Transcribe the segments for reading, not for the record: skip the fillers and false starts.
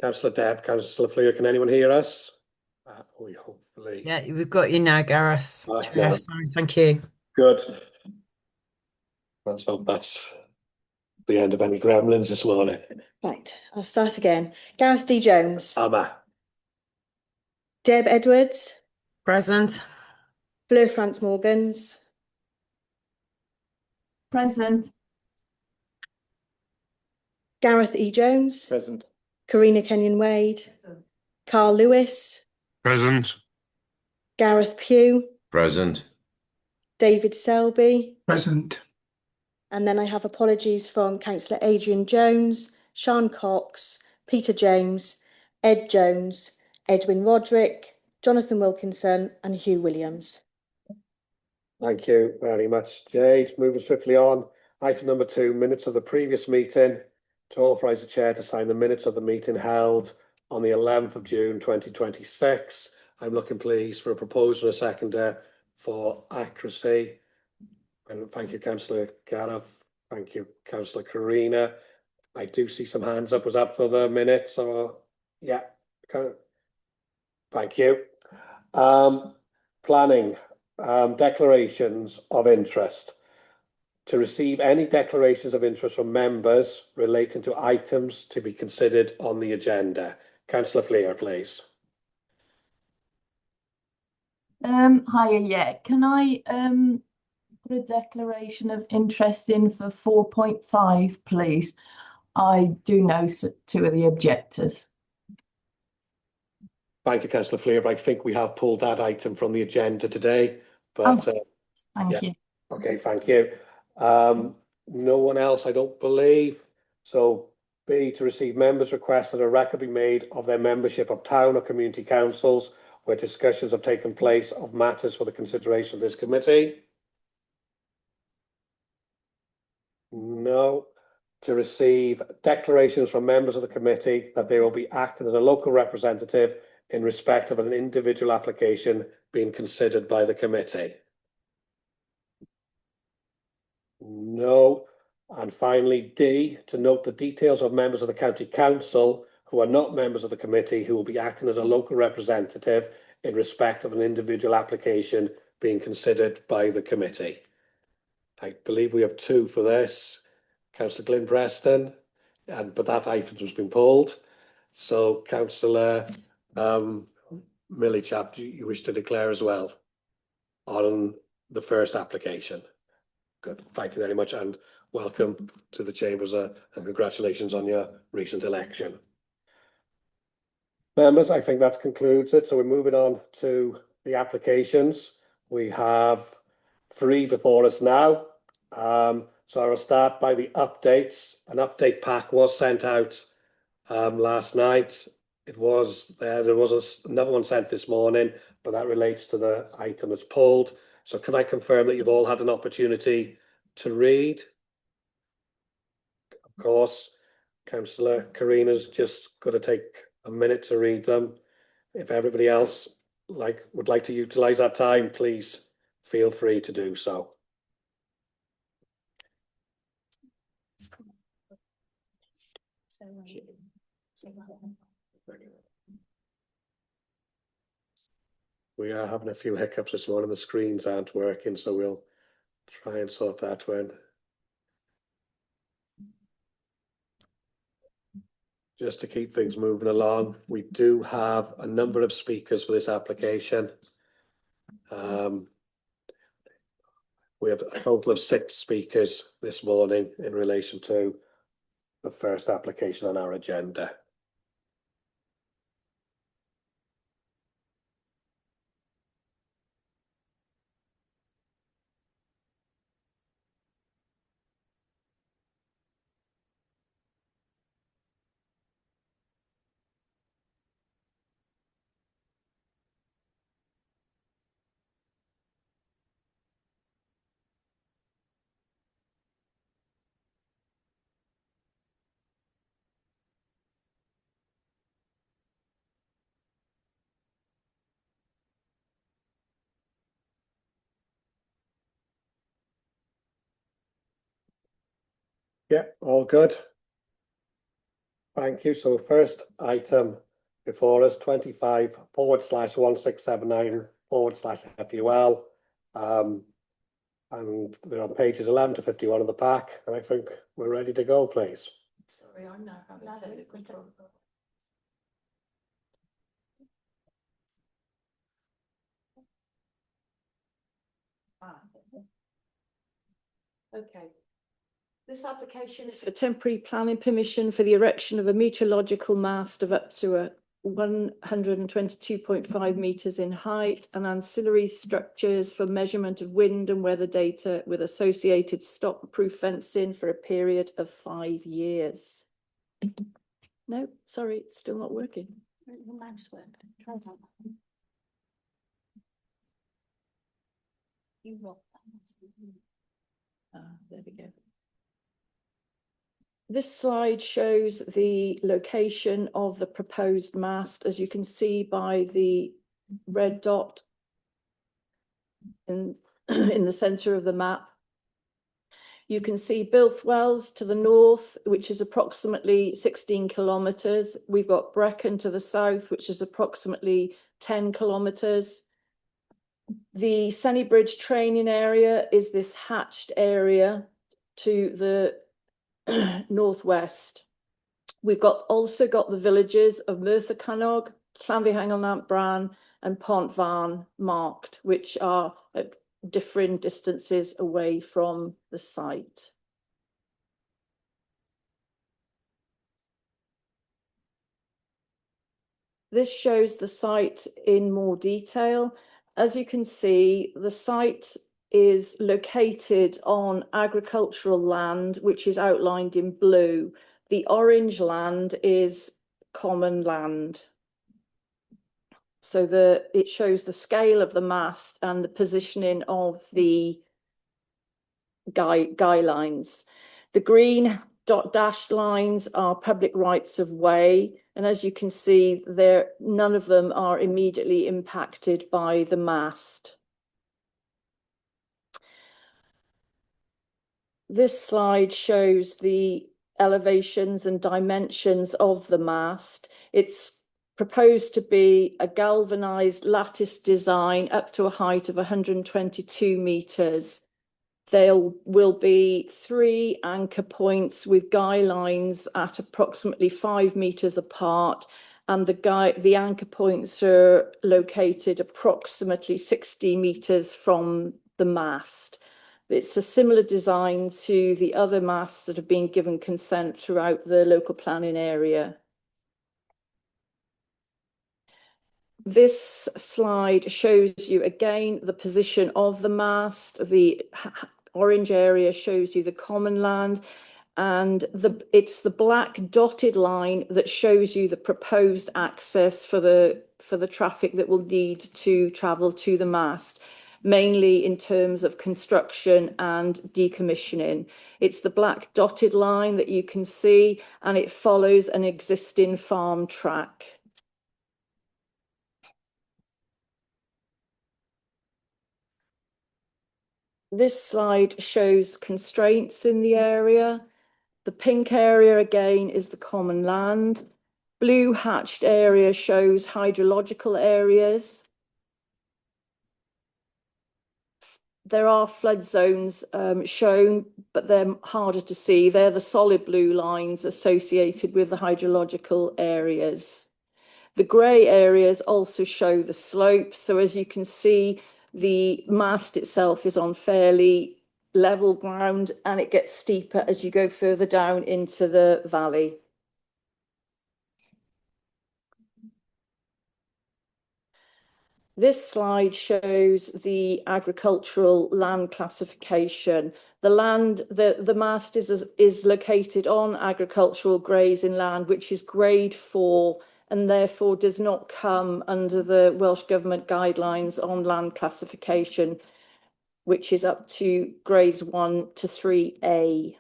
Councillor Deb, Councillor Fleur, can anyone hear us? We hopefully. Yeah, we've got you now, Gareth. Chair, No. sorry, thank you. Good. Let's hope that's the end of any gremlins this morning. Right, I'll start again. Gareth D. Jones. Amma. Deb Edwards. Present. Fleur France Morgans. Present. Gareth E. Jones. Present. Karina Kenyon Wade. Carl Lewis. Present. Gareth Pugh. Present. David Selby. Present. And then I have apologies from Councillor Adrian Jones, Sean Cox, Peter James, Ed Jones, Edwin Roderick, Jonathan Wilkinson and Hugh Williams. Thank you very much, Jade. Moving swiftly on. Item number 2, minutes of the previous meeting. To authorise the chair to sign the minutes of the meeting held on the 11th of June 2026. I'm looking, please, for a proposal and a seconder for accuracy. And thank you, Councillor Gareth. Thank you, Councillor Karina. I do see some hands up. Was that for the minutes? Or yeah. Thank you. Planning. Declarations of interest. To receive any declarations of interest from members relating to items to be considered on the agenda. Councillor Fleur, please. Hiya, yeah. Can I put a declaration of interest in for 4.5, please? I do know two of the objectors. Thank you, Councillor Fleur. I think we have pulled that item from the agenda today. But Thank you. Okay, thank you. No one else, I don't believe. So B, to receive members' requests that a record be made of their membership of town or community councils where discussions have taken place of matters for the consideration of this committee. No. To receive declarations from members of the committee that they will be acting as a local representative in respect of an individual application being considered by the committee. No. And finally, D, to note the details of members of the county council who are not members of the committee who will be acting as a local representative in respect of an individual application being considered by the committee. I believe we have 2 for this. Councillor Glyn Preston, but that item has been pulled. So Councillor Millichap, you wish to declare as well on the first application? Good, thank you very much, and welcome to the Chambers, and congratulations on your recent election. Members, I think that concludes it. So we're moving on to the applications. We have 3 before us now. So I will start by the updates. An update pack was sent out last night. There was another one sent this morning, but that relates to the item that's pulled. So can I confirm that you've all had an opportunity to read? Of course, Councillor Karina's just got to take a minute to read them. If everybody else would like to utilise that time, please feel free to do so. We are having a few hiccups this morning. The screens aren't working, so we'll try and sort that one. Just to keep things moving along, we do have a number of speakers for this application. We have a total of 6 speakers this morning in relation to the first application on our agenda. Yeah, all good. Thank you. So the first item before us, 25/1679/FUL. And they're on pages 11 to 51 of the pack, and I think we're ready to go, please. Sorry, I'm now having technical trouble. Okay. This application is for temporary planning permission for the erection of a meteorological mast of up to 122.5 metres in height and ancillary structures for measurement of wind and weather data with associated stop-proof fencing for a period of 5 years. No, sorry, it's still not working. The mouse work. Try that. You rock that. There we go. This slide shows the location of the proposed mast, as you can see by the red dot in, in the centre of the map. You can see Bilthwells to the north, which is approximately 16 kilometres. We've got Brecon to the south, which is approximately 10 kilometres. The Sennybridge training area is this hatched area to the northwest. We've also got the villages of Merthyr Canog, Llanfihangel Bran and Pont Farn marked, which are at different distances away from the site. This shows the site in more detail. As you can see, the site is located on agricultural land, which is outlined in blue. The orange land is common land. So it shows the scale of the mast and the positioning of the guy lines. The green dashed lines are public rights of way, and as you can see, none of them are immediately impacted by the mast. This slide shows the elevations and dimensions of the mast. It's proposed to be a galvanized lattice design up to a height of 122 metres. There will be 3 anchor points with guy lines at approximately 5 metres apart, and the anchor points are located approximately 60 metres from the mast. It's a similar design to the other masts that have been given consent throughout the local planning area. This slide shows you again the position of the mast. The orange area shows you the common land, and it's the black dotted line that shows you the proposed access for the traffic that will need to travel to the mast, mainly in terms of construction and decommissioning. It's the black dotted line that you can see, and it follows an existing farm track. This slide shows constraints in the area. The pink area again is the common land. Blue hatched area shows hydrological areas. There are flood zones shown, but they're harder to see. They're the solid blue lines associated with the hydrological areas. The grey areas also show the slopes. So as you can see, the mast itself is on fairly level ground, and it gets steeper as you go further down into the valley. This slide shows the agricultural land classification. The mast is located on agricultural grazing land, which is grade 4, and therefore does not come under the Welsh Government guidelines on land classification, which is up to grades 1 to 3A.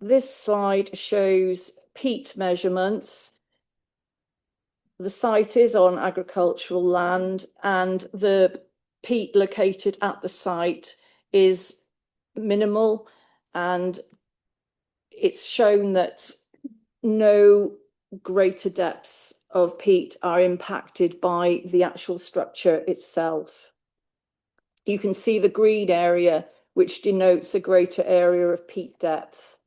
This slide shows peat measurements. The site is on agricultural land, and the peat located at the site is minimal, and it's shown that no greater depths of peat are impacted by the actual structure itself. You can see the green area, which denotes a greater area of peat depth.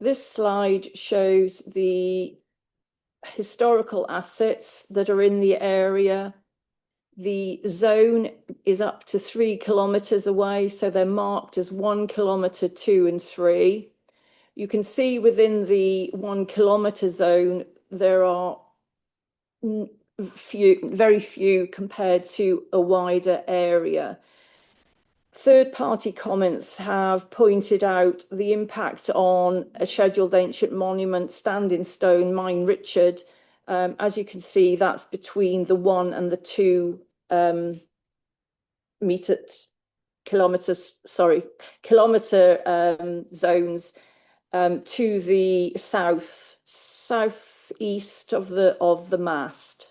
This slide shows the historical assets that are in the area. The zone is up to 3 kilometres away, so they're marked as 1 kilometre, 2 and 3. You can see within the 1 kilometre zone, there are very few compared to a wider area. Third-party comments have pointed out the impact on a scheduled ancient monument, Standing Stone, Mine Richard. As you can see, that's between the 1 and the 2 kilometre zones to the southeast of the mast.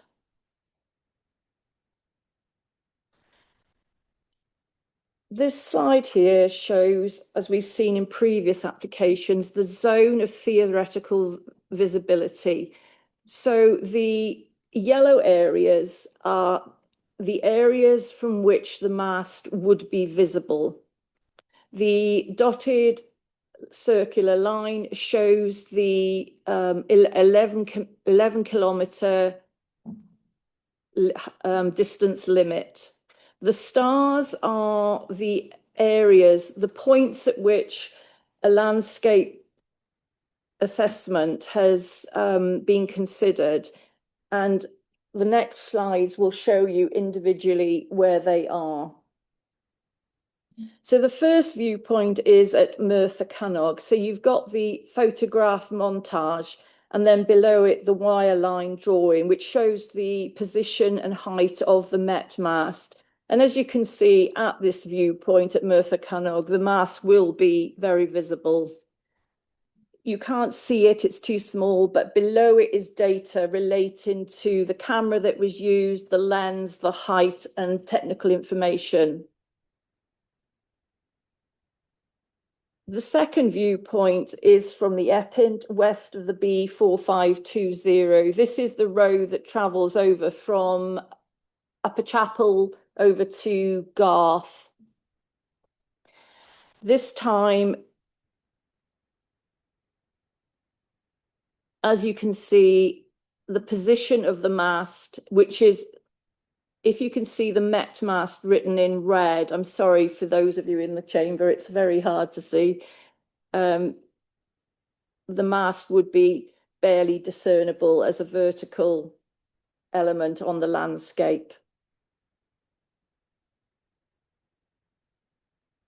This slide here shows, as we've seen in previous applications, the zone of theoretical visibility. So the yellow areas are the areas from which the mast would be visible. The dotted circular line shows the 11 kilometre distance limit. The stars are the areas, the points at which a landscape assessment has been considered, and the next slides will show you individually where they are. So the first viewpoint is at Merthyr Cannog. So you've got the photograph montage, and then below it the wireline drawing, which shows the position and height of the Met mast. And as you can see at this viewpoint at Merthyr Cannog, the mast will be very visible. You can't see it, it's too small, but below it is data relating to the camera that was used, the lens, the height, and technical information. The second viewpoint is from the Epint, west of the B4520. This is the road that travels over from Upper Chapel over to Garth. This time, as you can see, the position of the mast, which is, if you can see the Met mast written in red, I'm sorry for those of you in the chamber, it's very hard to see. The mast would be barely discernible as a vertical element on the landscape.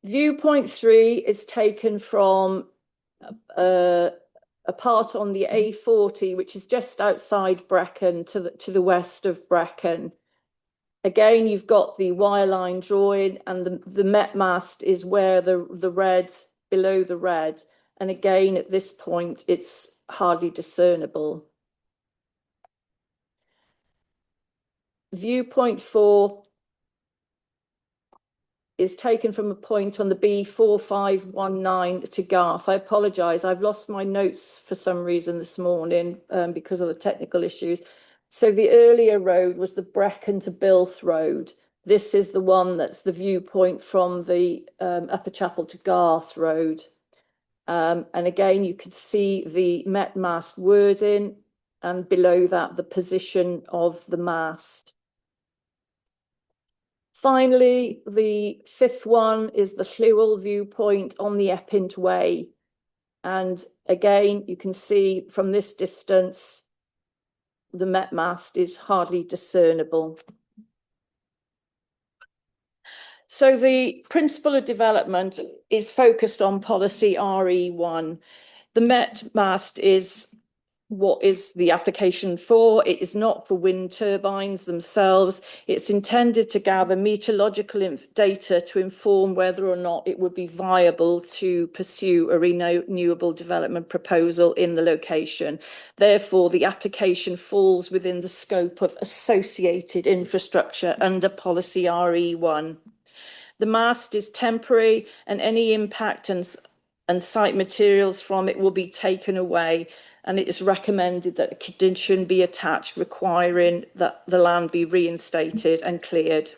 Viewpoint 3 is taken from a part on the A40, which is just outside Brecon, to the west of Brecon. Again, you've got the wireline drawing, and the Met mast is where the red, below the red. And again, at this point, it's hardly discernible. Viewpoint 4 is taken from a point on the B4519 to Garth. I apologise, I've lost my notes for some reason this morning because of the technical issues. So the earlier road was the Brecon to Bilth road. This is the one that's the viewpoint from the Upper Chapel to Garth road. And again, you could see the Met mast wording, and below that, the position of the mast. Finally, the fifth one is the Ptlrw viewpoint on the Epint Way. And again, you can see from this distance, the Met mast is hardly discernible. So the principle of development is focused on policy RE1. The Met mast is what is the application for? It is not for wind turbines themselves. It's intended to gather meteorological data to inform whether or not it would be viable to pursue a renewable development proposal in the location. Therefore, the application falls within the scope of associated infrastructure under policy RE1. The mast is temporary, and any impact and site materials from it will be taken away, and it is recommended that a condition be attached requiring that the land be reinstated and cleared.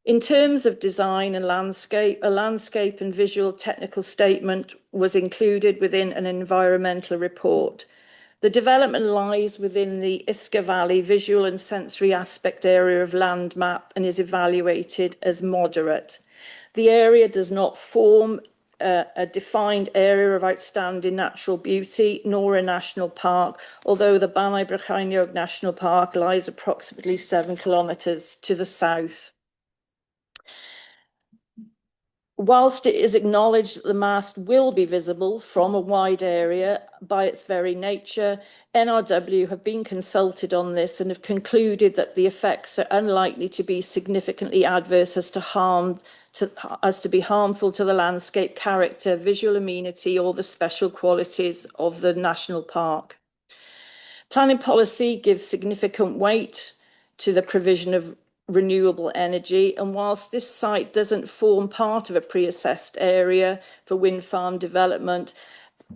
In terms of design and landscape, a landscape and visual technical statement was included within an environmental report. The development lies within the Iska Valley visual and sensory aspect area of land map and is evaluated as moderate. The area does not form a defined area of outstanding natural beauty, nor a national park, although the Banau Brycheiniog National Park lies approximately 7 kilometres to the south. Whilst it is acknowledged that the mast will be visible from a wide area by its very nature, NRW have been consulted on this and have concluded that the effects are unlikely to be significantly adverse as to be harmful to the landscape character, visual amenity, or the special qualities of the national park. Planning policy gives significant weight to the provision of renewable energy, and whilst this site doesn't form part of a pre-assessed area for wind farm development,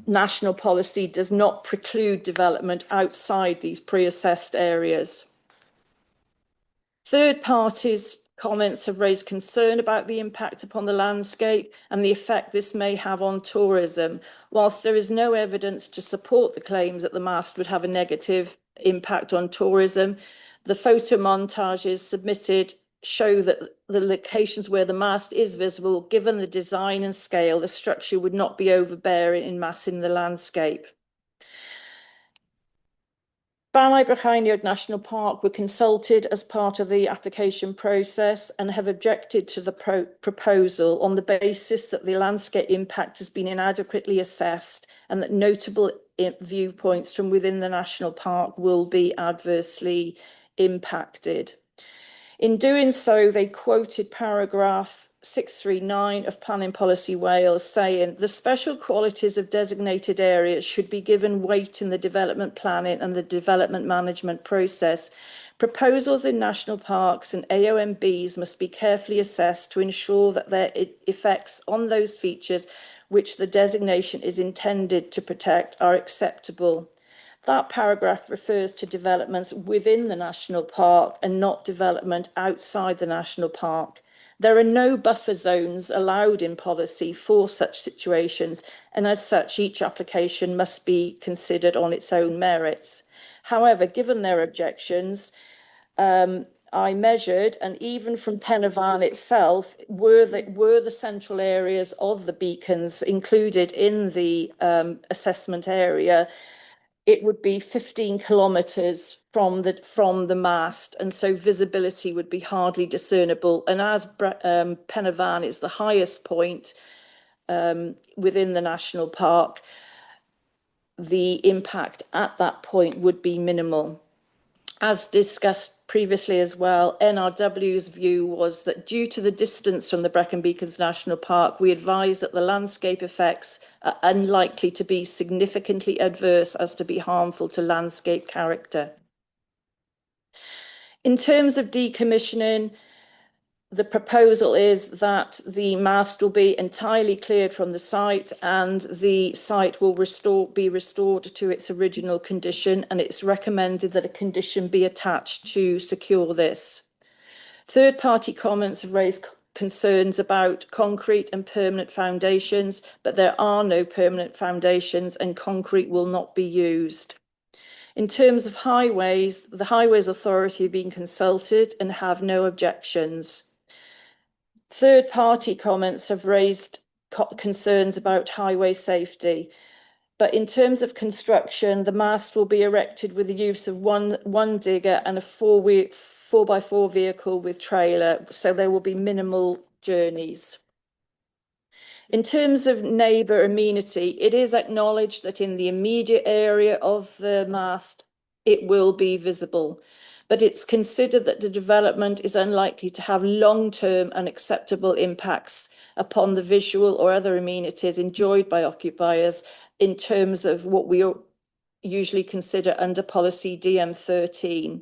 national policy does not preclude development outside these pre-assessed areas. Third parties' comments have raised concern about the impact upon the landscape and the effect this may have on tourism. Whilst there is no evidence to support the claims that the mast would have a negative impact on tourism, the photo montages submitted show that the locations where the mast is visible, given the design and scale, the structure would not be overbearing in mass in the landscape. Banau Brycheiniog National Park were consulted as part of the application process and have objected to the proposal on the basis that the landscape impact has been inadequately assessed and that notable viewpoints from within the national park will be adversely impacted. In doing so, they quoted paragraph 639 of Planning Policy Wales saying the special qualities of designated areas should be given weight in the development planning and the development management process. Proposals in national parks and AONBs must be carefully assessed to ensure that their effects on those features which the designation is intended to protect are acceptable. That paragraph refers to developments within the national park and not development outside the national park. There are no buffer zones allowed in policy for such situations, and as such, each application must be considered on its own merits. However, given their objections, I measured, and even from Ptlrw itself, were the central areas of the beacons included in the assessment area, it would be 15 kilometres from the mast, and so visibility would be hardly discernible. And as Ptlrw is the highest point within the national park, the impact at that point would be minimal. As discussed previously as well, NRW's view was that due to the distance from the Brecon Beacons National Park, we advise that the landscape effects are unlikely to be significantly adverse as to be harmful to landscape character. In terms of decommissioning, the proposal is that the mast will be entirely cleared from the site and the site will be restored to its original condition, and it's recommended that a condition be attached to secure this. Third-party comments have raised concerns about concrete and permanent foundations, but there are no permanent foundations and concrete will not be used. In terms of highways, the Highways Authority have been consulted and have no objections. Third-party comments have raised concerns about highway safety, but in terms of construction, the mast will be erected with the use of one digger and a 4x4 vehicle with trailer, so there will be minimal journeys. In terms of neighbour amenity, it is acknowledged that in the immediate area of the mast, it will be visible, but it's considered that the development is unlikely to have long-term unacceptable impacts upon the visual or other amenities enjoyed by occupiers in terms of what we usually consider under policy DM13.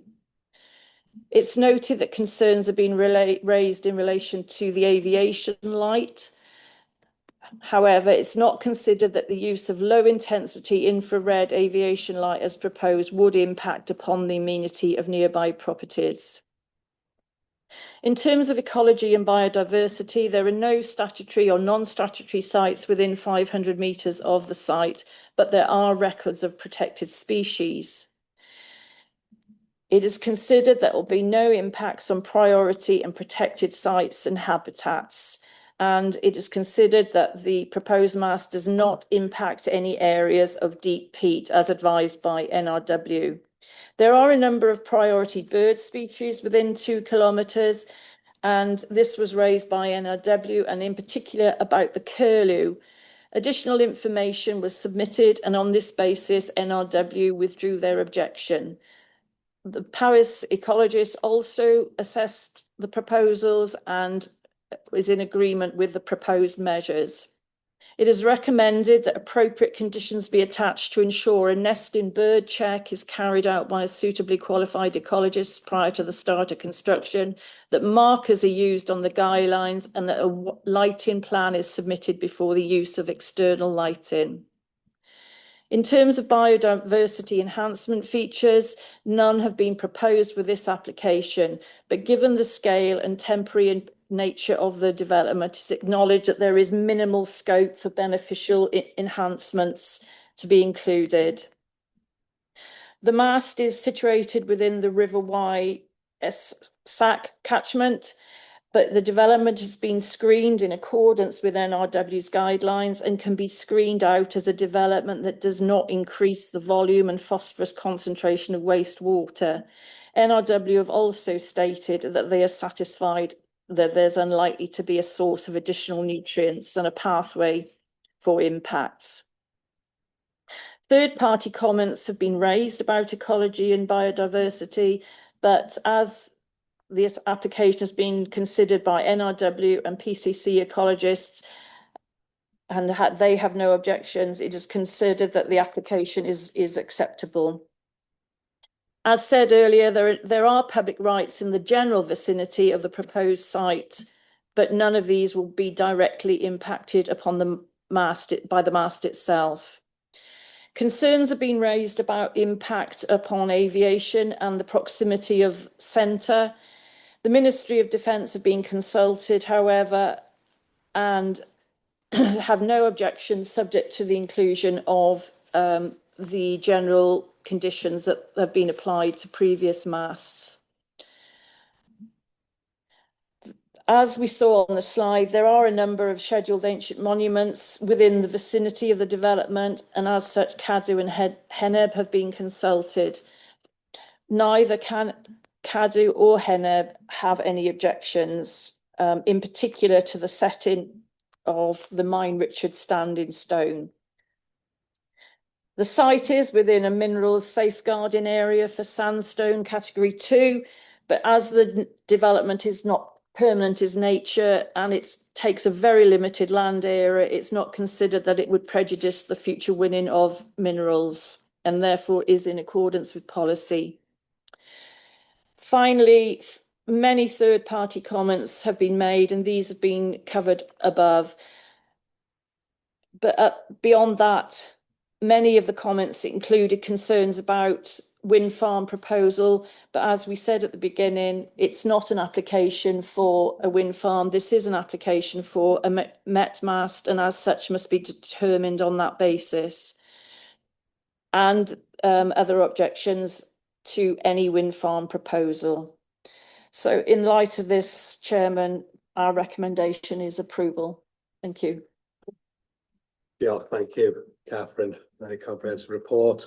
It's noted that concerns have been raised in relation to the aviation light. However, it's not considered that the use of low-intensity infrared aviation light as proposed would impact upon the amenity of nearby properties. In terms of ecology and biodiversity, there are no statutory or non-statutory sites within 500 metres of the site, but there are records of protected species. It is considered that there will be no impacts on priority and protected sites and habitats. And it is considered that the proposed mast does not impact any areas of deep peat as advised by NRW. There are a number of priority bird species within 2 kilometres, and this was raised by NRW, and in particular about the curlew. Additional information was submitted, and on this basis, NRW withdrew their objection. The Paris ecologist also assessed the proposals and is in agreement with the proposed measures. It is recommended that appropriate conditions be attached to ensure a nesting bird check is carried out by a suitably qualified ecologist prior to the start of construction, that markers are used on the guidelines, and that a lighting plan is submitted before the use of external lighting. In terms of biodiversity enhancement features, none have been proposed with this application, but given the scale and temporary nature of the development, it's acknowledged that there is minimal scope for beneficial enhancements to be included. The mast is situated within the River Wye SAC catchment, but the development has been screened in accordance with NRW's guidelines and can be screened out as a development that does not increase the volume and phosphorus concentration of wastewater. NRW have also stated that they are satisfied that there's unlikely to be a source of additional nutrients and a pathway for impacts. Third-party comments have been raised about ecology and biodiversity, but as this application has been considered by NRW and PCC ecologists, and they have no objections, it is considered that the application is acceptable. As said earlier, there are public rights in the general vicinity of the proposed site, but none of these will be directly impacted upon the mast by the mast itself. Concerns have been raised about impact upon aviation and the proximity of centre. The Ministry of Defence have been consulted, however, and have no objections subject to the inclusion of the general conditions that have been applied to previous masts. As we saw on the slide, there are a number of scheduled ancient monuments within the vicinity of the development, and as such, Cadw and Heneb have been consulted. Neither Cadw or Heneb have any objections, in particular to the setting of the Mine Richard stand in stone. The site is within a minerals safeguarding area for sandstone category 2, but as the development is not permanent in nature and it takes a very limited land area, it's not considered that it would prejudice the future winning of minerals, and therefore is in accordance with policy. Finally, many third-party comments have been made, and these have been covered above. But beyond that, many of the comments included concerns about wind farm proposal, but as we said at the beginning, it's not an application for a wind farm. This is an application for a Met mast, and as such must be determined on that basis. And other objections to any wind farm proposal. So in light of this, Chairman, our recommendation is approval. Thank you. Yeah, thank you, Catherine. Very comprehensive report.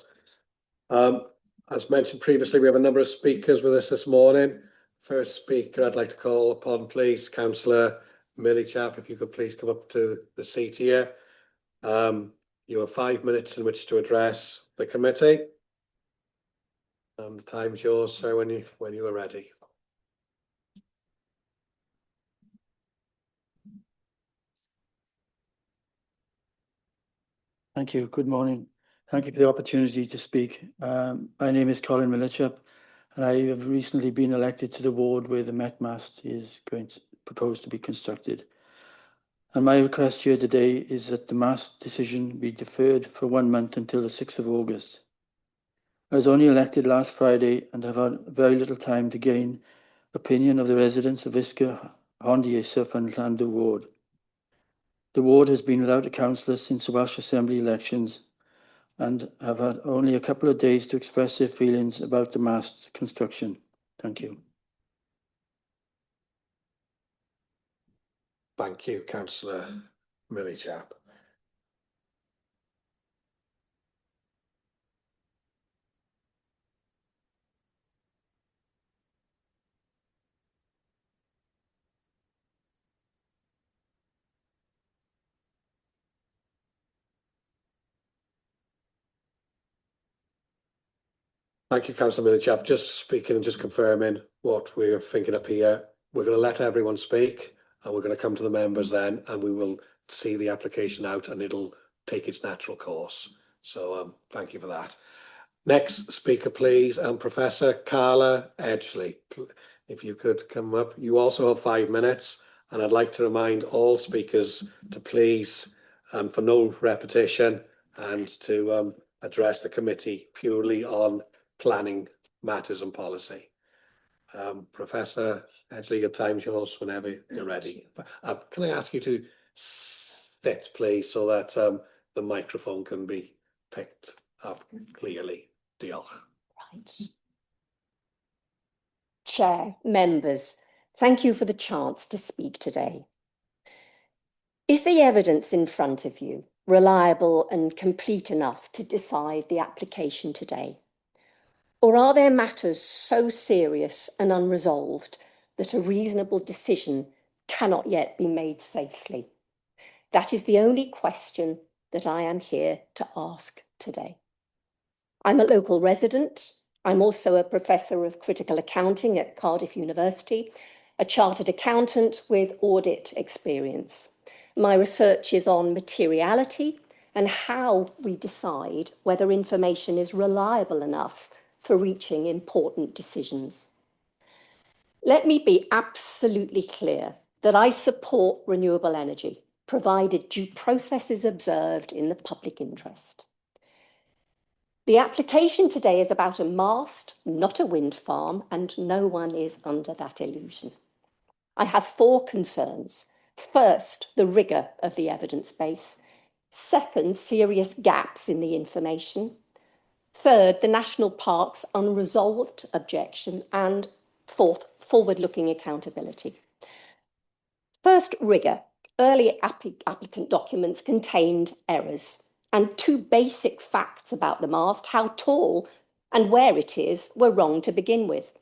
As mentioned previously, we have a number of speakers with us this morning. First speaker I'd like to call upon, please, Councillor Millie chap, if you could please come up to the seat here. You have 5 minutes in which to address the committee. The time's yours, sir, when you are ready. Thank you. Good morning. Thank you for the opportunity to speak. My name is Colin Millichap, and I have recently been elected to the ward where the Met Mast is proposed to be constructed. And my request here today is that the mast decision be deferred for 1 month until the 6th of August. I was only elected last Friday and have had very little time to gain opinion of the residents of Isker, Hondi, Isuf and Llandough ward. The ward has been without a councillor since the Welsh Assembly elections and have had only a couple of days to express their feelings about the mast construction. Thank you. Thank you, Councillor Millichap. Thank you, Councillor Millichap. Just speaking and just confirming what we're thinking up here. We're going to let everyone speak and we're going to come to the members then, and we will see the application out and it'll take its natural course. So thank you for that. Next speaker, please, Professor Carla Edgley. If you could come up. You also have 5 minutes, and I'd like to remind all speakers to please, for no repetition, and to address the committee purely on planning matters and policy. Professor Edgley, your time's yours whenever you're ready. Can I ask you to sit, please, so that the microphone can be picked up clearly? Diolch. Right. Chair, members, thank you for the chance to speak today. Is the evidence in front of you reliable and complete enough to decide the application today? Or are there matters so serious and unresolved that a reasonable decision cannot yet be made safely? That is the only question that I am here to ask today. I'm a local resident. I'm also a professor of critical accounting at Cardiff University, a chartered accountant with audit experience. My research is on materiality and how we decide whether information is reliable enough for reaching important decisions. Let me be absolutely clear that I support renewable energy, provided due process is observed in the public interest. The application today is about a mast, not a wind farm, and no one is under that illusion. I have 4 concerns. First, the rigour of the evidence base. Second, serious gaps in the information. Third, the National Park's unresolved objection. And fourth, forward-looking accountability. First, rigour. Early applicant documents contained errors, and 2 basic facts about the mast, how tall and where it is, were wrong to begin with.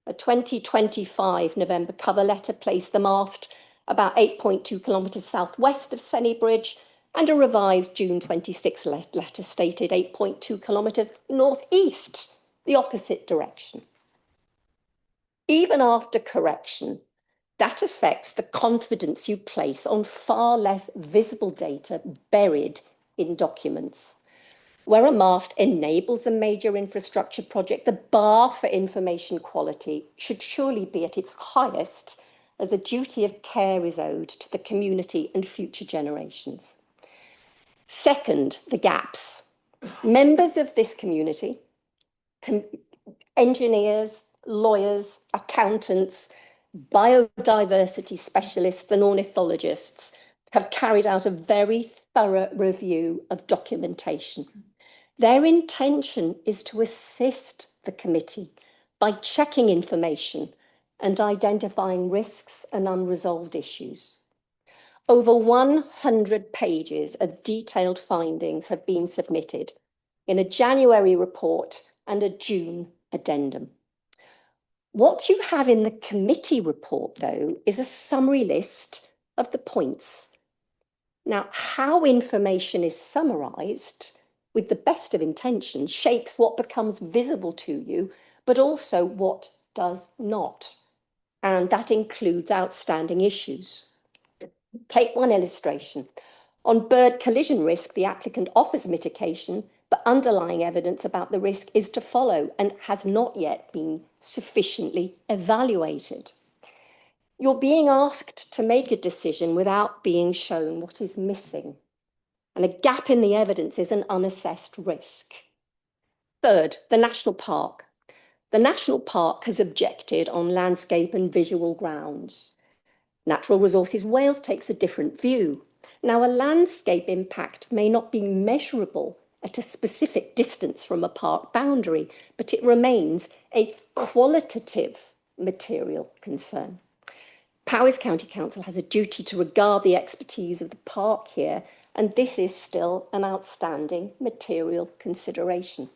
A 2025 November cover letter placed the mast about 8.2 kilometres southwest of Senny Bridge, and a revised June 26 letter stated 8.2 kilometres northeast, the opposite direction. Even after correction, that affects the confidence you place on far less visible data buried in documents. Where a mast enables a major infrastructure project, the bar for information quality should surely be at its highest, as a duty of care is owed to the community and future generations. Second, the gaps. Members of this community, engineers, lawyers, accountants, biodiversity specialists and ornithologists have carried out a very thorough review of documentation. Their intention is to assist the committee by checking information and identifying risks and unresolved issues. Over 100 pages of detailed findings have been submitted in a January report and a June addendum. What you have in the committee report, though, is a summary list of the points. Now, how information is summarised with the best of intentions shapes what becomes visible to you, but also what does not. And that includes outstanding issues. Take one illustration. On bird collision risk, the applicant offers mitigation, but underlying evidence about the risk is to follow and has not yet been sufficiently evaluated. You're being asked to make a decision without being shown what is missing. And a gap in the evidence is an unassessed risk. Third, the national park. The national park has objected on landscape and visual grounds. Natural Resources Wales takes a different view. Now, a landscape impact may not be measurable at a specific distance from a park boundary, but it remains a qualitative material concern. Powys County Council has a duty to regard the expertise of the park here, and this is still an outstanding material consideration.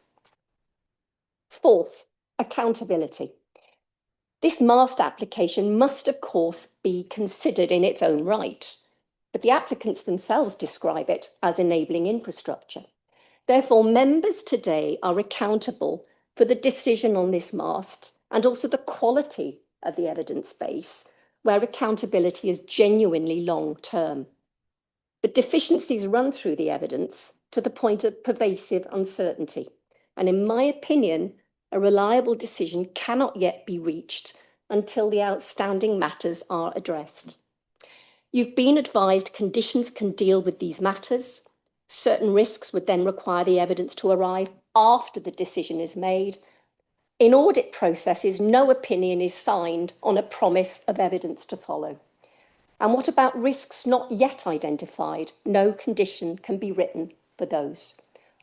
Fourth, accountability. This mast application must, of course, be considered in its own right, but the applicants themselves describe it as enabling infrastructure. Therefore, members today are accountable for the decision on this mast and also the quality of the evidence base, where accountability is genuinely long-term. But deficiencies run through the evidence to the point of pervasive uncertainty. And in my opinion, a reliable decision cannot yet be reached until the outstanding matters are addressed. You've been advised conditions can deal with these matters. Certain risks would then require the evidence to arrive after the decision is made. In audit processes, no opinion is signed on a promise of evidence to follow. And what about risks not yet identified? No condition can be written for those.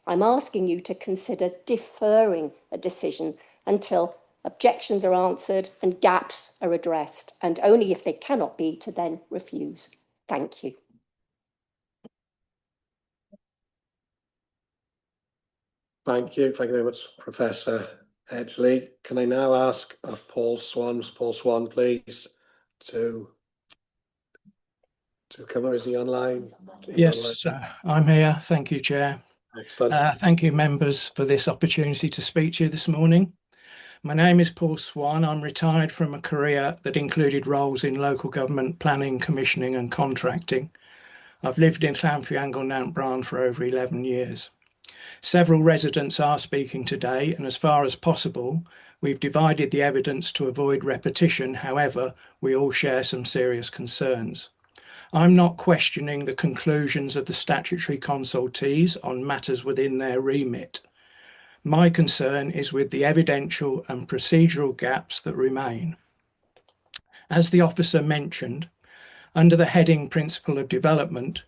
I'm asking you to consider deferring a decision until objections are answered and gaps are addressed, and only if they cannot be to then refuse. Thank you. Thank you. Thank you very much, Professor Edgley. Can I now ask Paul Swan, please, to come over? Is he online? Yes, I'm here. Thank you, Chair. Excellent. Thank you, members, for this opportunity to speak to you this morning. My name is Paul Swan. I'm retired from a career that included roles in local government planning, commissioning and contracting. I've lived in Llanfihangel, Nant Bran for over 11 years. Several residents are speaking today, and as far as possible, we've divided the evidence to avoid repetition. However, we all share some serious concerns. I'm not questioning the conclusions of the statutory consultees on matters within their remit. My concern is with the evidential and procedural gaps that remain. As the officer mentioned, under the heading Principle of Development,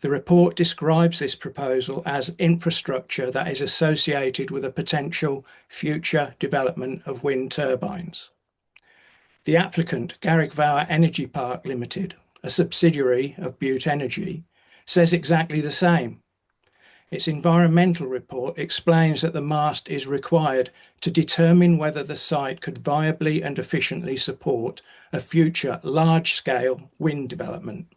the report describes this proposal as infrastructure that is associated with a potential future development of wind turbines. The applicant, Garrigvowr Energy Park Limited, a subsidiary of Butte Energy, says exactly the same. Its environmental report explains that the mast is required to determine whether the site could viably and efficiently support a future large-scale wind development.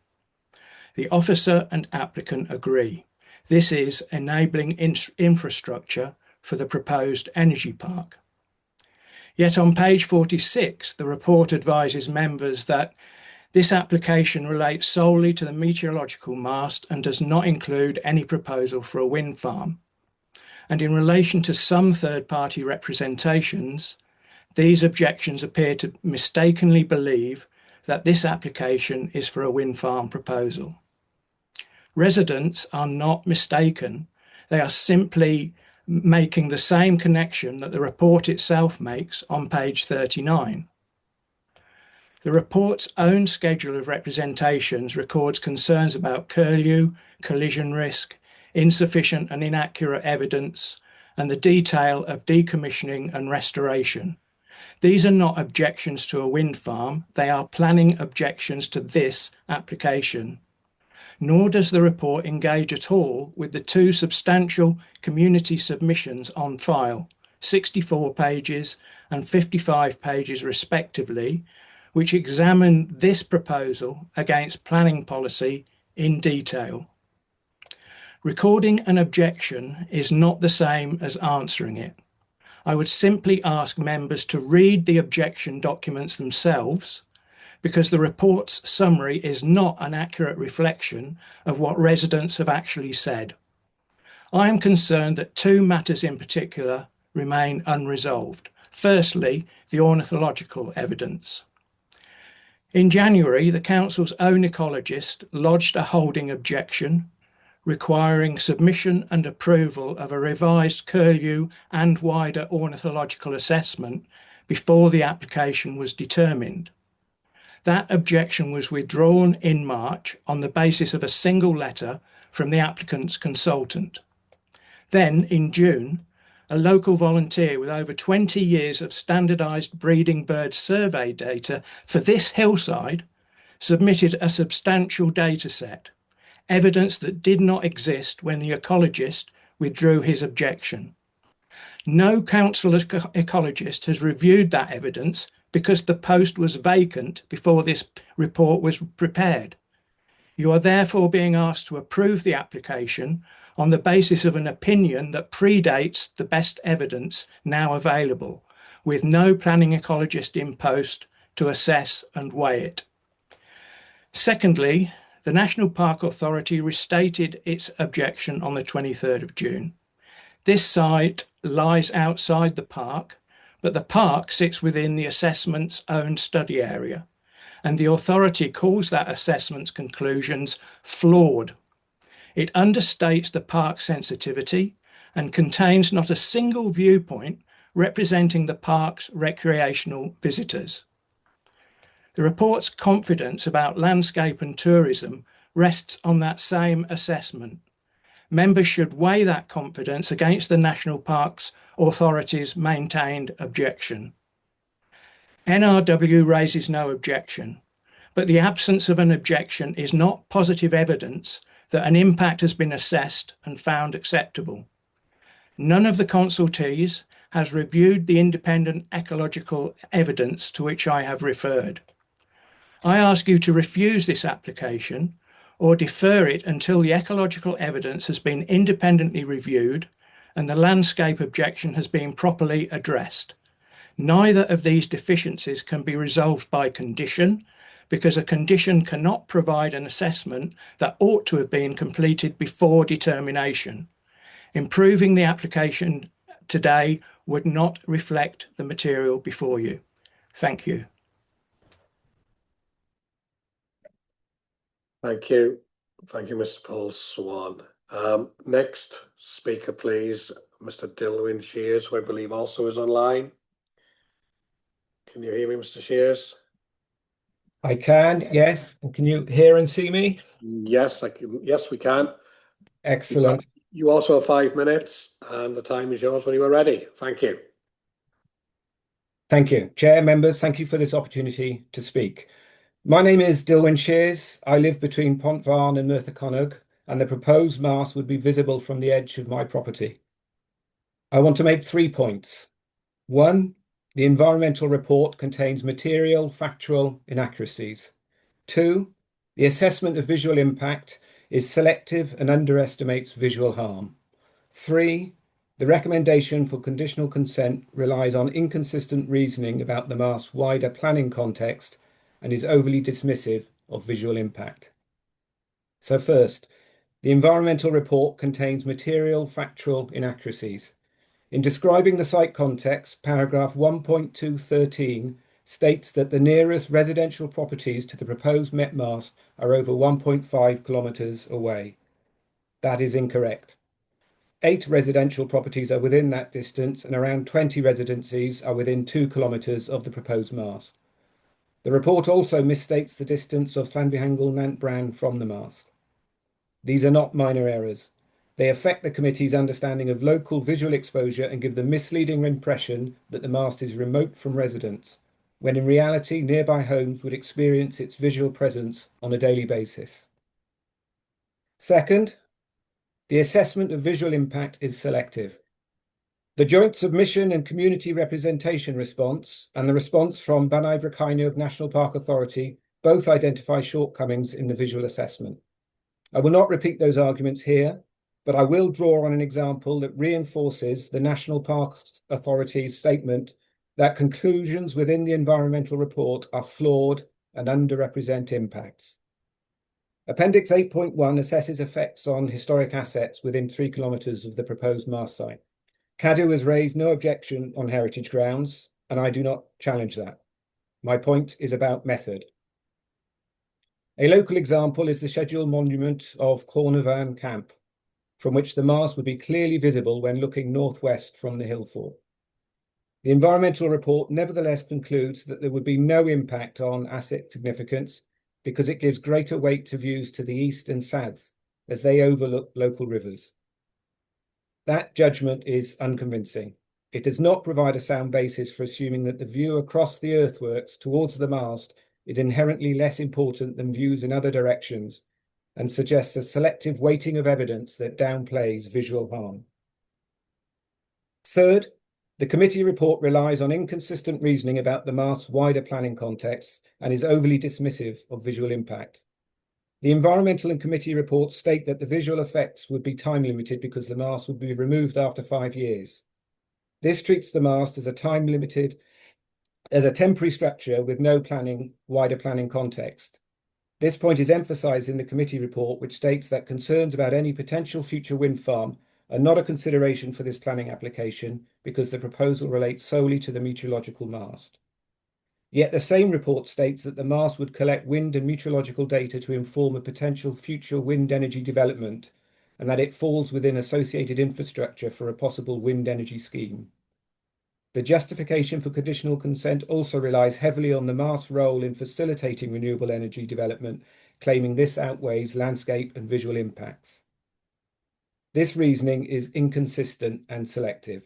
The officer and applicant agree. This is enabling infrastructure for the proposed energy park. Yet on page 46, the report advises members that this application relates solely to the meteorological mast and does not include any proposal for a wind farm. And in relation to some third-party representations, these objections appear to mistakenly believe that this application is for a wind farm proposal. Residents are not mistaken. They are simply making the same connection that the report itself makes on page 39. The report's own schedule of representations records concerns about curlew, collision risk, insufficient and inaccurate evidence, and the detail of decommissioning and restoration. These are not objections to a wind farm, they are planning objections to this application. Nor does the report engage at all with the two substantial community submissions on file, 64 pages and 55 pages respectively, which examined this proposal against planning policy in detail. Recording an objection is not the same as answering it. I would simply ask members to read the objection documents themselves, because the report's summary is not an accurate reflection of what residents have actually said. I am concerned that two matters in particular remain unresolved. Firstly, the ornithological evidence. In January, the Council's own ecologist lodged a holding objection requiring submission and approval of a revised curlew and wider ornithological assessment before the application was determined. That objection was withdrawn in March on the basis of a single letter from the applicant's consultant. Then, in June, a local volunteer with over 20 years of standardised breeding bird survey data for this hillside submitted a substantial data set, evidence that did not exist when the ecologist withdrew his objection. No council ecologist has reviewed that evidence because the post was vacant before this report was prepared. You are therefore being asked to approve the application on the basis of an opinion that predates the best evidence now available, with no planning ecologist in post to assess and weigh it. Secondly, the National Park Authority restated its objection on the 23rd of June. This site lies outside the park, but the park sits within the assessment's own study area, and the authority calls that assessment's conclusions flawed. It understates the park's sensitivity and contains not a single viewpoint representing the park's recreational visitors. The report's confidence about landscape and tourism rests on that same assessment. Members should weigh that confidence against the National Parks Authority's maintained objection. NRW raises no objection, but the absence of an objection is not positive evidence that an impact has been assessed and found acceptable. None of the consultees has reviewed the independent ecological evidence to which I have referred. I ask you to refuse this application or defer it until the ecological evidence has been independently reviewed and the landscape objection has been properly addressed. Neither of these deficiencies can be resolved by condition, because a condition cannot provide an assessment that ought to have been completed before determination. Improving the application today would not reflect the material before you. Thank you. Thank you. Thank you, Mr. Paul Swan. Next speaker, please, Mr. Dilwyn Shears, who I believe also is online. Can you hear me, Mr. Shears? I can, yes. And can you hear and see me? Yes, I can. Yes, we can. Excellent. You also have 5 minutes, and the time is yours when you are ready. Thank you. Thank you. Chair, members, thank you for this opportunity to speak. My name is Dilwyn Shears. I live between Ptlrw and Merthyr Connog, and the proposed mast would be visible from the edge of my property. I want to make 3 points. 1, the environmental report contains material, factual inaccuracies. 2, the assessment of visual impact is selective and underestimates visual harm. 3, the recommendation for conditional consent relies on inconsistent reasoning about the mast's wider planning context and is overly dismissive of visual impact. So first, the environmental report contains material, factual inaccuracies. In describing the site context, paragraph 1.213 states that the nearest residential properties to the proposed Met mast are over 1.5 kilometres away. That is incorrect. 8 residential properties are within that distance and around 20 residencies are within 2 kilometres of the proposed mast. The report also misstates the distance of Llanfihangel Nant Bran from the mast. These are not minor errors. They affect the committee's understanding of local visual exposure and give the misleading impression that the mast is remote from residents, when in reality nearby homes would experience its visual presence on a daily basis. Second, the assessment of visual impact is selective. The joint submission and community representation response and the response from Banau Brycheiniog National Park Authority both identify shortcomings in the visual assessment. I will not repeat those arguments here, but I will draw on an example that reinforces the National Park Authority's statement that conclusions within the environmental report are flawed and underrepresent impacts. Appendix 8.1 assesses effects on historic assets within 3 kilometres of the proposed mast site. CADU has raised no objection on heritage grounds, and I do not challenge that. My point is about method. A local example is the scheduled monument of Cornervan Camp, from which the mast would be clearly visible when looking northwest from the hill fort. The environmental report nevertheless concludes that there would be no impact on asset significance because it gives greater weight to views to the east and south as they overlook local rivers. That judgment is unconvincing. It does not provide a sound basis for assuming that the view across the earthworks towards the mast is inherently less important than views in other directions, and suggests a selective weighting of evidence that downplays visual harm. Third, the committee report relies on inconsistent reasoning about the mast's wider planning context and is overly dismissive of visual impact. The environmental and committee reports state that the visual effects would be time limited because the mast would be removed after 5 years. This treats the mast as a temporary structure with no wider planning context. This point is emphasised in the committee report, which states that concerns about any potential future wind farm are not a consideration for this planning application because the proposal relates solely to the meteorological mast. Yet the same report states that the mast would collect wind and meteorological data to inform a potential future wind energy development, and that it falls within associated infrastructure for a possible wind energy scheme. The justification for conditional consent also relies heavily on the mast's role in facilitating renewable energy development, claiming this outweighs landscape and visual impacts. This reasoning is inconsistent and selective.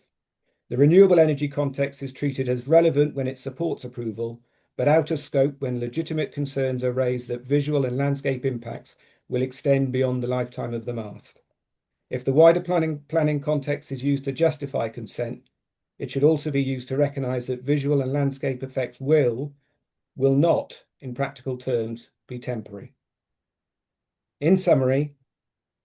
The renewable energy context is treated as relevant when it supports approval, but out of scope when legitimate concerns are raised that visual and landscape impacts will extend beyond the lifetime of the mast. If the wider planning context is used to justify consent, it should also be used to recognise that visual and landscape effects will not, in practical terms, be temporary. In summary,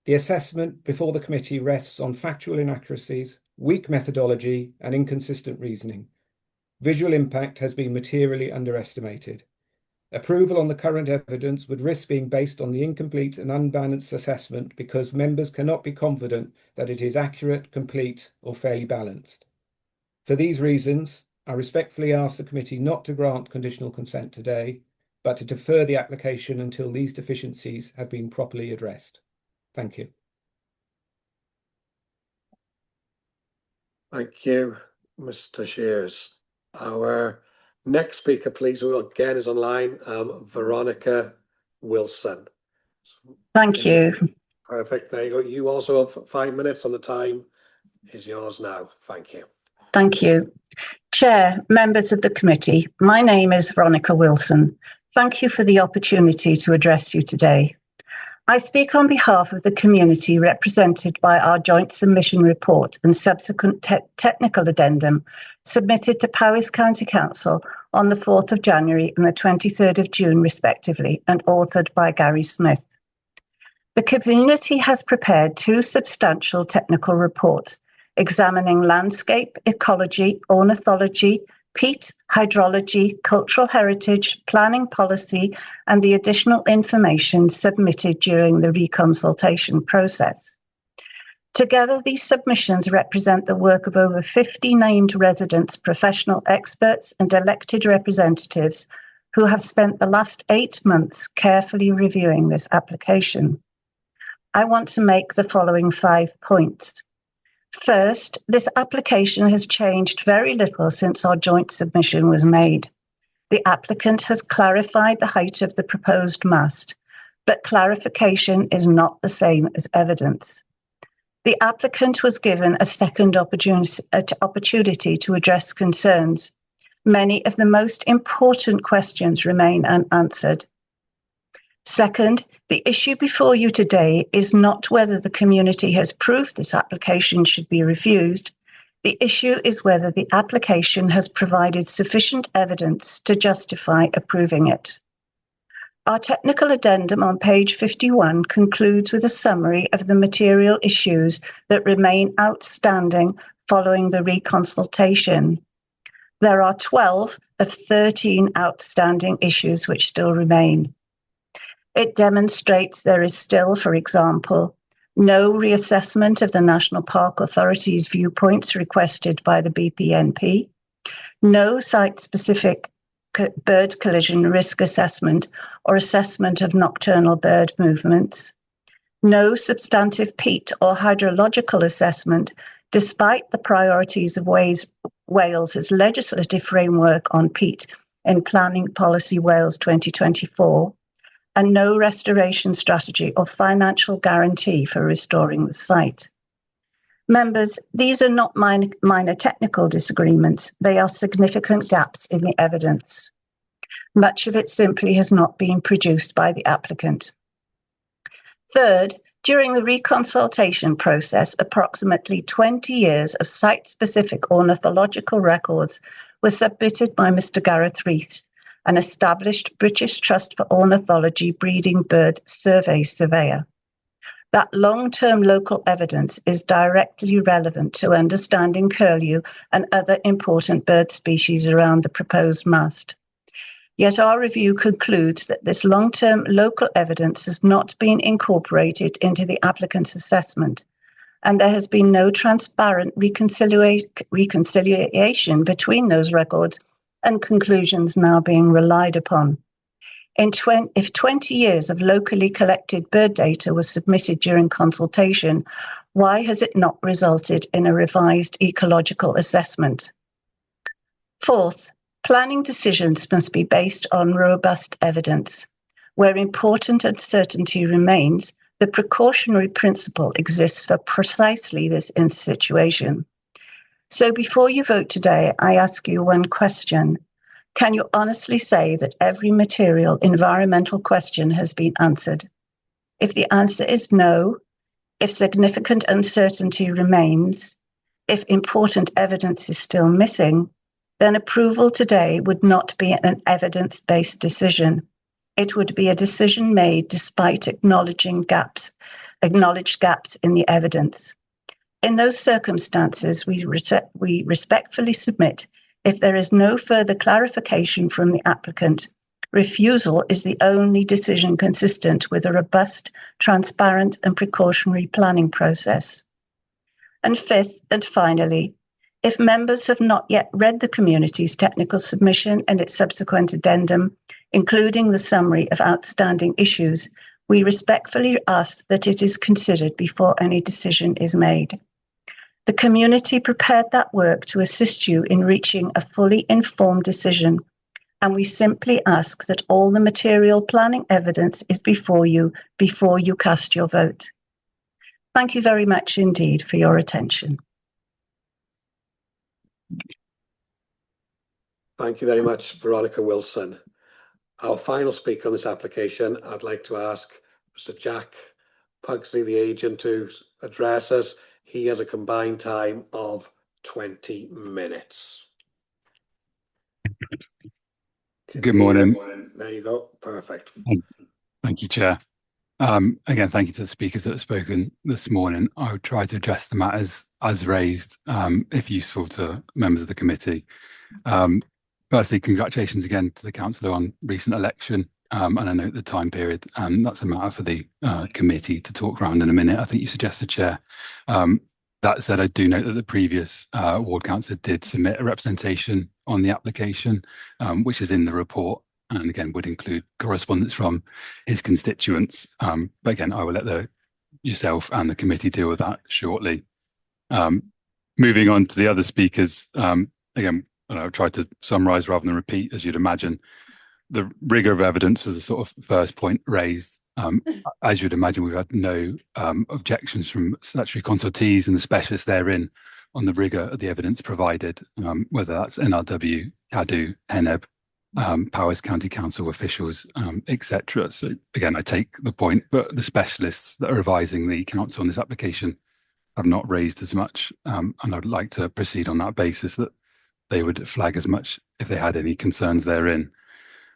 the assessment before the committee rests on factual inaccuracies, weak methodology, and inconsistent reasoning. Visual impact has been materially underestimated. Approval on the current evidence would risk being based on the incomplete and unbalanced assessment because members cannot be confident that it is accurate, complete, or fairly balanced. For these reasons, I respectfully ask the committee not to grant conditional consent today, but to defer the application until these deficiencies have been properly addressed. Thank you. Thank you, Mr. Shears. Our next speaker, please, who again is online, Veronica Wilson. Thank you. Perfect. There you go. You also have 5 minutes, and the time is yours now. Thank you. Thank you. Chair, members of the committee, my name is Veronica Wilson. Thank you for the opportunity to address you today. I speak on behalf of the community represented by our joint submission report and subsequent technical addendum submitted to Powys County Council on the 4th of January and the 23rd of June respectively, and authored by Gary Smith. The community has prepared 2 substantial technical reports examining landscape, ecology, ornithology, peat, hydrology, cultural heritage, planning policy, and the additional information submitted during the reconsultation process. Together, these submissions represent the work of over 50 named residents, professional experts, and elected representatives who have spent the last 8 months carefully reviewing this application. I want to make the following 5 points. First, this application has changed very little since our joint submission was made. The applicant has clarified the height of the proposed mast, but clarification is not the same as evidence. The applicant was given a second opportunity to address concerns. Many of the most important questions remain unanswered. Second, the issue before you today is not whether the community has proved this application should be refused. The issue is whether the application has provided sufficient evidence to justify approving it. Our technical addendum on page 51 concludes with a summary of the material issues that remain outstanding following the reconsultation. There are 12 of 13 outstanding issues which still remain. It demonstrates there is still, for example, no reassessment of the National Park Authority's viewpoints requested by the BPNP, no site-specific bird collision risk assessment or assessment of nocturnal bird movements, no substantive peat or hydrological assessment despite the priorities of Wales's legislative framework on peat in Planning Policy Wales 2024, and no restoration strategy or financial guarantee for restoring the site. Members, these are not minor technical disagreements, they are significant gaps in the evidence. Much of it simply has not been produced by the applicant. Third, during the reconsultation process, approximately 20 years of site-specific ornithological records were submitted by Mr. Gareth Rees, an established British Trust for Ornithology breeding bird survey surveyor. That long-term local evidence is directly relevant to understanding curlew and other important bird species around the proposed mast. Yet our review concludes that this long-term local evidence has not been incorporated into the applicant's assessment, and there has been no transparent reconciliation between those records and conclusions now being relied upon. If 20 years of locally collected bird data was submitted during consultation, why has it not resulted in a revised ecological assessment? Fourth, planning decisions must be based on robust evidence. Where important uncertainty remains, the precautionary principle exists for precisely this situation. So before you vote today, I ask you one question. Can you honestly say that every material environmental question has been answered? If the answer is no, if significant uncertainty remains, if important evidence is still missing, then approval today would not be an evidence-based decision. It would be a decision made despite acknowledged gaps in the evidence. In those circumstances, we respectfully submit, if there is no further clarification from the applicant, refusal is the only decision consistent with a robust, transparent and precautionary planning process. And fifth and finally, if members have not yet read the community's technical submission and its subsequent addendum, including the summary of outstanding issues, we respectfully ask that it is considered before any decision is made. The community prepared that work to assist you in reaching a fully informed decision, and we simply ask that all the material planning evidence is before you cast your vote. Thank you very much indeed for your attention. Thank you very much, Veronica Wilson. Our final speaker on this application, I'd like to ask Mr. Jack Pugsley, the agent, to address us. He has a combined time of 20 minutes. Good morning. There you go. Perfect. Thank you, Chair. Again, thank you to the speakers that have spoken this morning. I would try to address the matters as raised, if useful to members of the committee. Firstly, congratulations again to the councillor on recent election, and I note the time period, and that's a matter for the committee to talk around in a minute. I think you suggested, Chair. That said, I do note that the previous ward councillor did submit a representation on the application, which is in the report, and again would include correspondence from his constituents. But again, I will let yourself and the committee deal with that shortly. Moving on to the other speakers, again, I'll try to summarise rather than repeat, as you'd imagine. The rigour of evidence is the sort of first point raised. As you'd imagine, we've had no objections from statutory consultees and the specialists therein on the rigour of the evidence provided, whether that's NRW, CADU, HENEB, Powys County Council officials, etc. So again, I take the point, but the specialists that are advising the council on this application have not raised as much, and I'd like to proceed on that basis that they would flag as much if they had any concerns therein.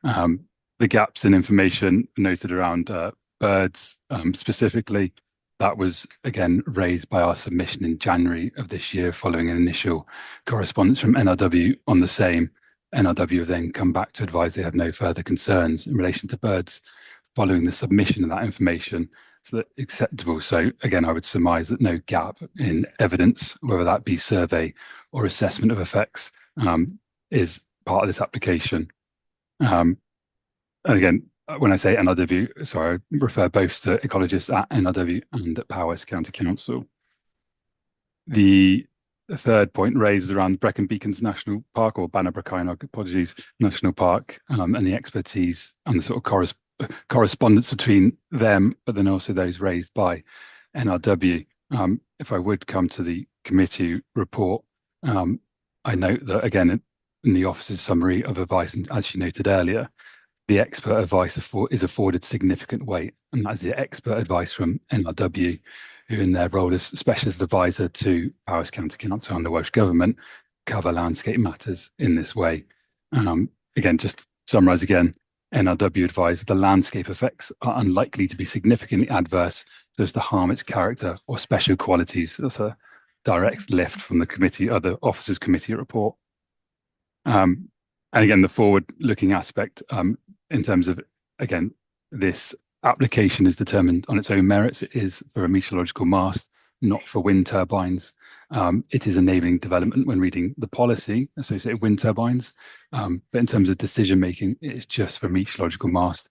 The gaps in information noted around birds specifically, that was again raised by our submission in January of this year following an initial correspondence from NRW on the same. NRW have then come back to advise they have no further concerns in relation to birds following the submission of that information. So that's acceptable. So again, I would surmise that no gap in evidence, whether that be survey or assessment of effects, is part of this application. And again, when I say NRW, sorry, I refer both to ecologists at NRW and at Powys County Council. The third point raised around Brecon Beacons National Park, or Banner-Brocainog, apologies, National Park, and the expertise and the sort of correspondence between them, but then also those raised by NRW. If I would come to the committee report, I note that again, in the officer's summary of advice, and as she noted earlier, the expert advice is afforded significant weight, and that is the expert advice from NRW, who in their role as specialist advisor to Powys County Council and the Welsh Government cover landscape matters in this way. Again, just to summarise again, NRW advised the landscape effects are unlikely to be significantly adverse so as to harm its character or special qualities. That's a direct lift from the committee, other officers' committee report. And again, the forward-looking aspect in terms of, again, this application is determined on its own merits. It is for a meteorological mast, not for wind turbines. It is enabling development when reading the policy associated with wind turbines. But in terms of decision-making, it's just for meteorological mast.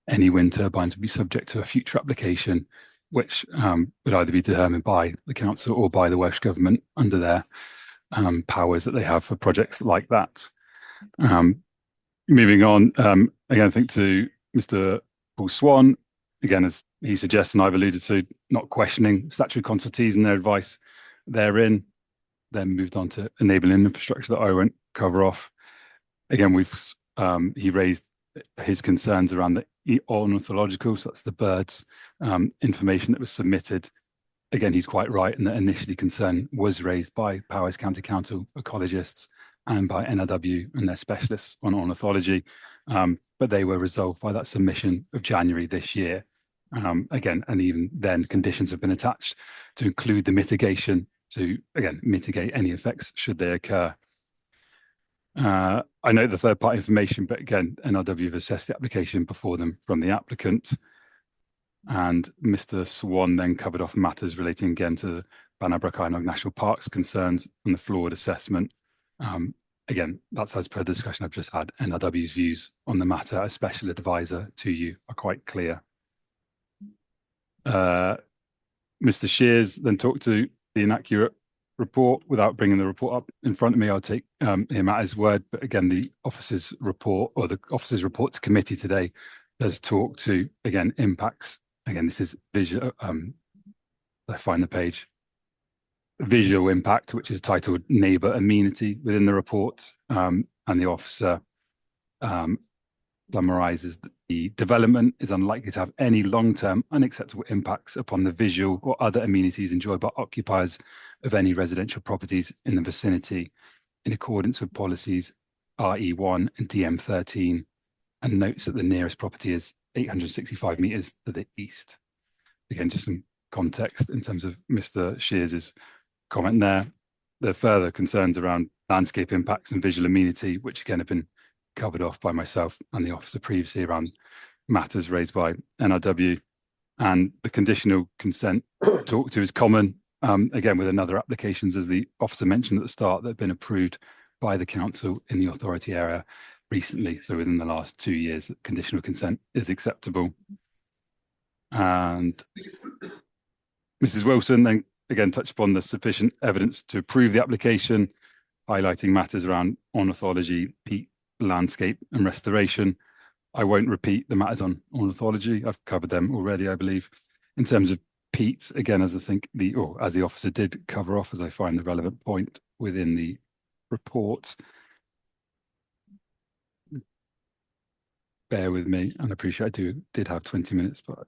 Any wind turbines would be subject to a future application, which would either be determined by the council or by the Welsh Government under their powers that they have for projects like that. Moving on, again, I think to Mr. Paul Swan, again, as he suggests and I've alluded to, not questioning statutory consultees and their advice therein, then moved on to enabling infrastructure that I won't cover off. Again, he raised his concerns around the ornithological, so that's the birds information that was submitted. Again, he's quite right in that initially concern was raised by Powys County Council ecologists and by NRW and their specialists on ornithology, but they were resolved by that submission of January this year. Again, and even then conditions have been attached to include the mitigation to, again, mitigate any effects should they occur. I know the third party information, but again, NRW have assessed the application before them from the applicant. And Mr. Swan then covered off matters relating again to Banner-Brocainog National Park's concerns and the flawed assessment. Again, that's as per the discussion I've just had. NRW's views on the matter as special advisor to you are quite clear. Mr. Shears then talked to the inaccurate report without bringing the report up in front of me. I'll take him at his word. But again, the officer's report or the officer's report to committee today does talk to, again, impacts. Again, this is visual. I find the page. Visual impact, which is titled neighbour amenity within the report, and the officer summarises that the development is unlikely to have any long-term unacceptable impacts upon the visual or other amenities enjoyed by occupiers of any residential properties in the vicinity in accordance with policies RE1 and DM13, and notes that the nearest property is 865 metres to the east. Again, just some context in terms of Mr. Shears's comment there. There are further concerns around landscape impacts and visual amenity, which again have been covered off by myself and the officer previously around matters raised by NRW. And the conditional consent talked to is common, again, with another applications, as the officer mentioned at the start, that have been approved by the council in the authority area recently. So within the last 2 years, conditional consent is acceptable. And Mrs. Wilson then again touched upon the sufficient evidence to approve the application, highlighting matters around ornithology, peat, landscape and restoration. I won't repeat the matters on ornithology. I've covered them already, I believe. In terms of peat, again, as I think as the officer did cover off, as I find the relevant point within the report. Bear with me, and I appreciate I did have 20 minutes, but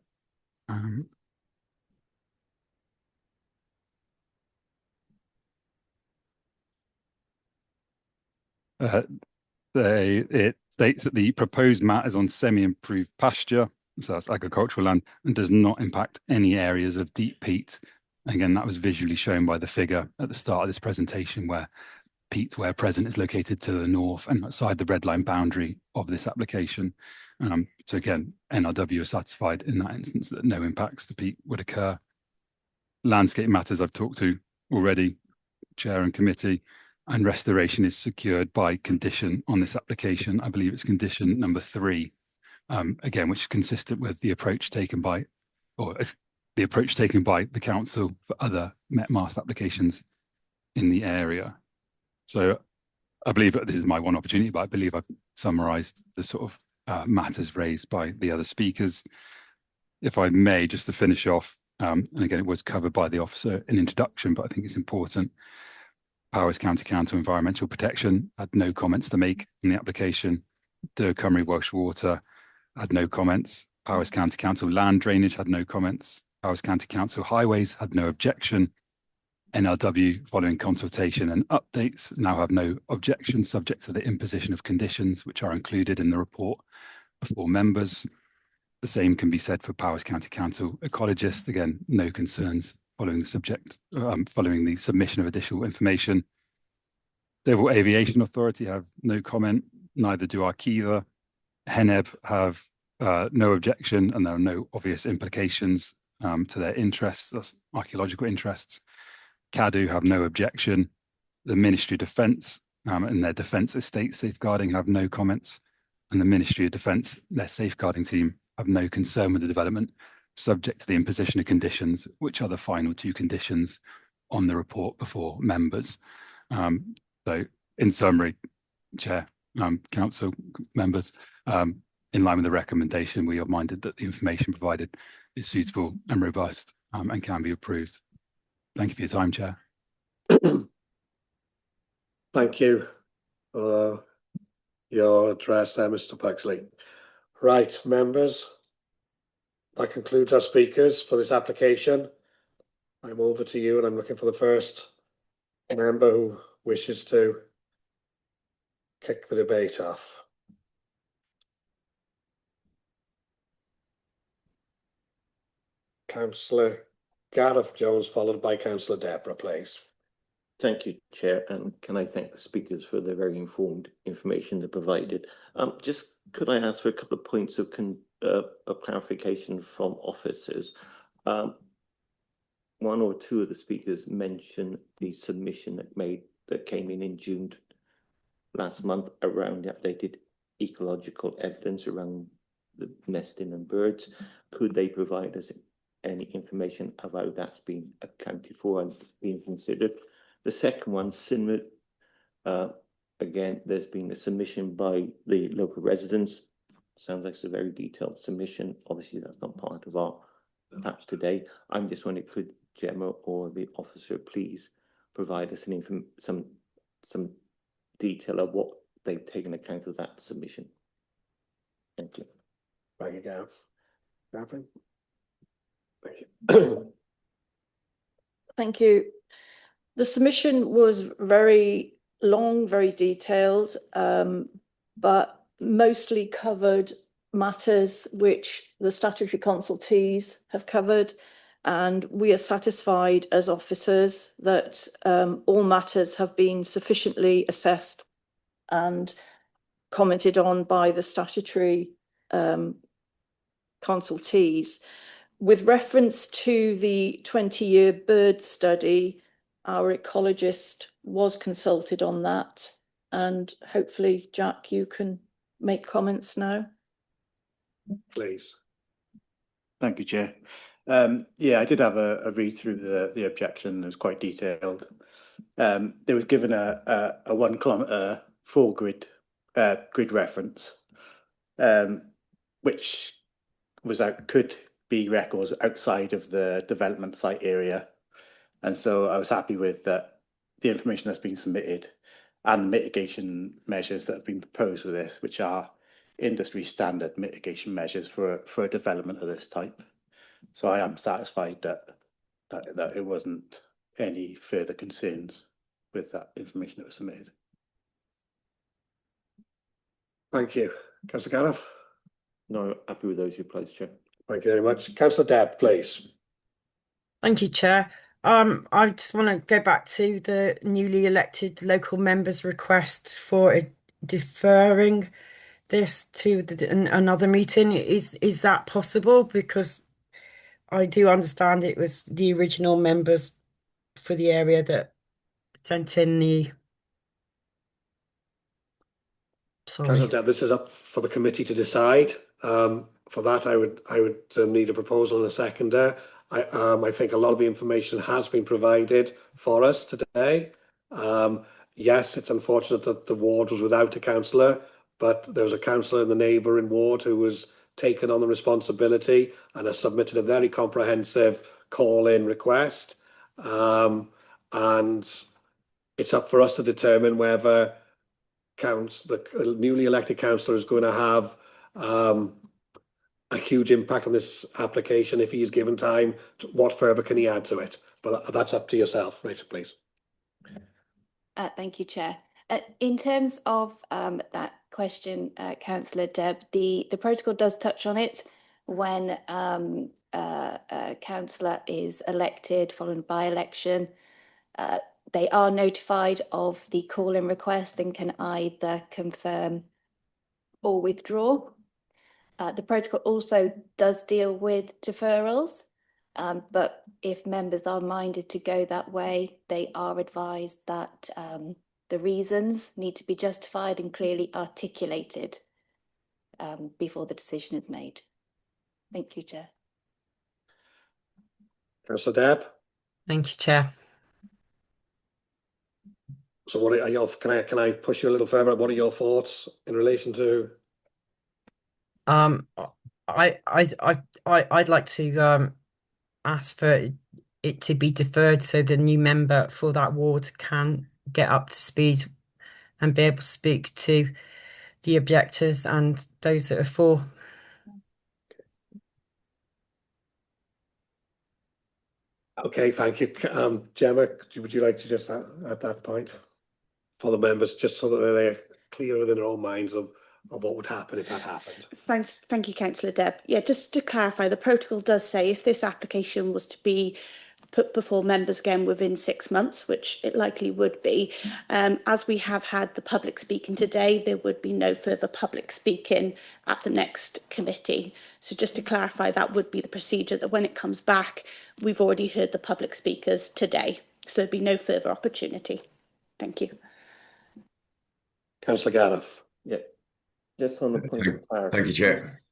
It states that the proposed mat is on semi-improved pasture, so that's agricultural land, and does not impact any areas of deep peat. Again, that was visually shown by the figure at the start of this presentation, where peat, where present, is located to the north and outside the red line boundary of this application. So again, NRW is satisfied in that instance that no impacts to peat would occur. Landscape matters I've talked to already, Chair and Committee, and restoration is secured by condition on this application. I believe it's condition number 3, again, which is consistent with the approach taken by, the council for other Met Mast applications in the area. So I believe that this is my one opportunity, but I believe I've summarised the sort of matters raised by the other speakers. If I may, just to finish off, and again, it was covered by the officer in introduction, but I think it's important. Powys County Council Environmental Protection had no comments to make in the application. Ptlrw Cymru Welsh Water had no comments. Powys County Council Land Drainage had no comments. Powys County Council Highways had no objection. NRW, following consultation and updates, now have no objection, subject to the imposition of conditions which are included in the report before members. The same can be said for Powys County Council Ecologists. Again, no concerns following the submission of additional information. Civil Aviation Authority have no comment, neither do Arkiva. HENEB have no objection, and there are no obvious implications to their interests, that's archaeological interests. CADU have no objection. The Ministry of Defence and their Defence Estate Safeguarding have no comments, and the Ministry of Defence, their safeguarding team, have no concern with the development, subject to the imposition of conditions, which are the final 2 conditions on the report before members. So in summary, Chair, Council members, in line with the recommendation, we are minded that the information provided is suitable and robust and can be approved. Thank you for your time, Chair. Thank you for your address there, Mr. Pugsley. Right, members, that concludes our speakers for this application. I'm over to you, and I'm looking for the first member who wishes to kick the debate off. Councillor Gareth Jones, followed by Councillor Deborah, please. Thank you, Chair, and can I thank the speakers for the very informed information they provided. Just could I ask for a couple of points of clarification from officers? One or two of the speakers mentioned the submission that came in June last month around the updated ecological evidence around the nesting and birds. Could they provide us any information of how that's been accounted for and being considered? The second one, similar, again, there's been a submission by the local residents. Sounds like it's a very detailed submission. Obviously, that's not part of our perhaps today. I'm just wondering, could Gemma or the officer please provide us some detail of what they've taken account of that submission? Thank you. Thank you, Gareth. Catherine? Thank you. Thank you. The submission was very long, very detailed, but mostly covered matters which the statutory consultees have covered, and we are satisfied as officers that all matters have been sufficiently assessed and commented on by the statutory consultees. With reference to the 20-year bird study, our ecologist was consulted on that, and hopefully, Jack, you can make comments now. Please. Thank you, Chair. Yeah, I did have a read through the objection. It was quite detailed. There was given a 1 kilometre 4 grid reference, which could be records outside of the development site area, and so I was happy with that. The information that's been submitted and mitigation measures that have been proposed with this, which are industry standard mitigation measures for a development of this type. So I am satisfied that it wasn't any further concerns with that information that was submitted. Thank you. Councillor Gareth? No, happy with those replies, Chair. Thank you very much. Councillor Deb, please. Thank you, Chair. I just want to go back to the newly elected local members' request for deferring this to another meeting. Is that possible? Because I do understand it was the original members for the area that sent in the. Sorry. Councillor Deb, this is up for the committee to decide. For that, I would need a proposal and a seconder. I think a lot of the information has been provided for us today. Yes, it's unfortunate that the ward was without a councillor, but there was a councillor in the neighbouring ward who was taken on the responsibility and has submitted a very comprehensive call-in request. And it's up for us to determine whether the newly elected councillor is going to have a huge impact on this application if he is given time. What further can he add to it? But that's up to yourself, Rachel, please. Thank you, Chair. In terms of that question, Councillor Deb, the protocol does touch on it when a councillor is elected following by-election. They are notified of the call-in request and can either confirm or withdraw. The protocol also does deal with deferrals, but if members are minded to go that way, they are advised that the reasons need to be justified and clearly articulated before the decision is made. Thank you, Chair. Councillor Deb? Thank you, Chair. So what are your, can I push you a little further? What are your thoughts in relation to? I'd like to ask for it to be deferred so the new member for that ward can get up to speed and be able to speak to the objectors and those that are for. Okay, thank you. Gemma, would you like to just at that point for the members, just so that they're clear within their own minds of what would happen if that happened? Thanks, thank you, Councillor Deb. Yeah, just to clarify, the protocol does say if this application was to be put before members again within 6 months, which it likely would be, as we have had the public speaking today, there would be no further public speaking at the next committee. So just to clarify, that would be the procedure, that when it comes back, we've already heard the public speakers today. So there'd be no further opportunity. Thank you. Councillor Gareth? Yeah, just on the point of clarity. Thank you, Chair.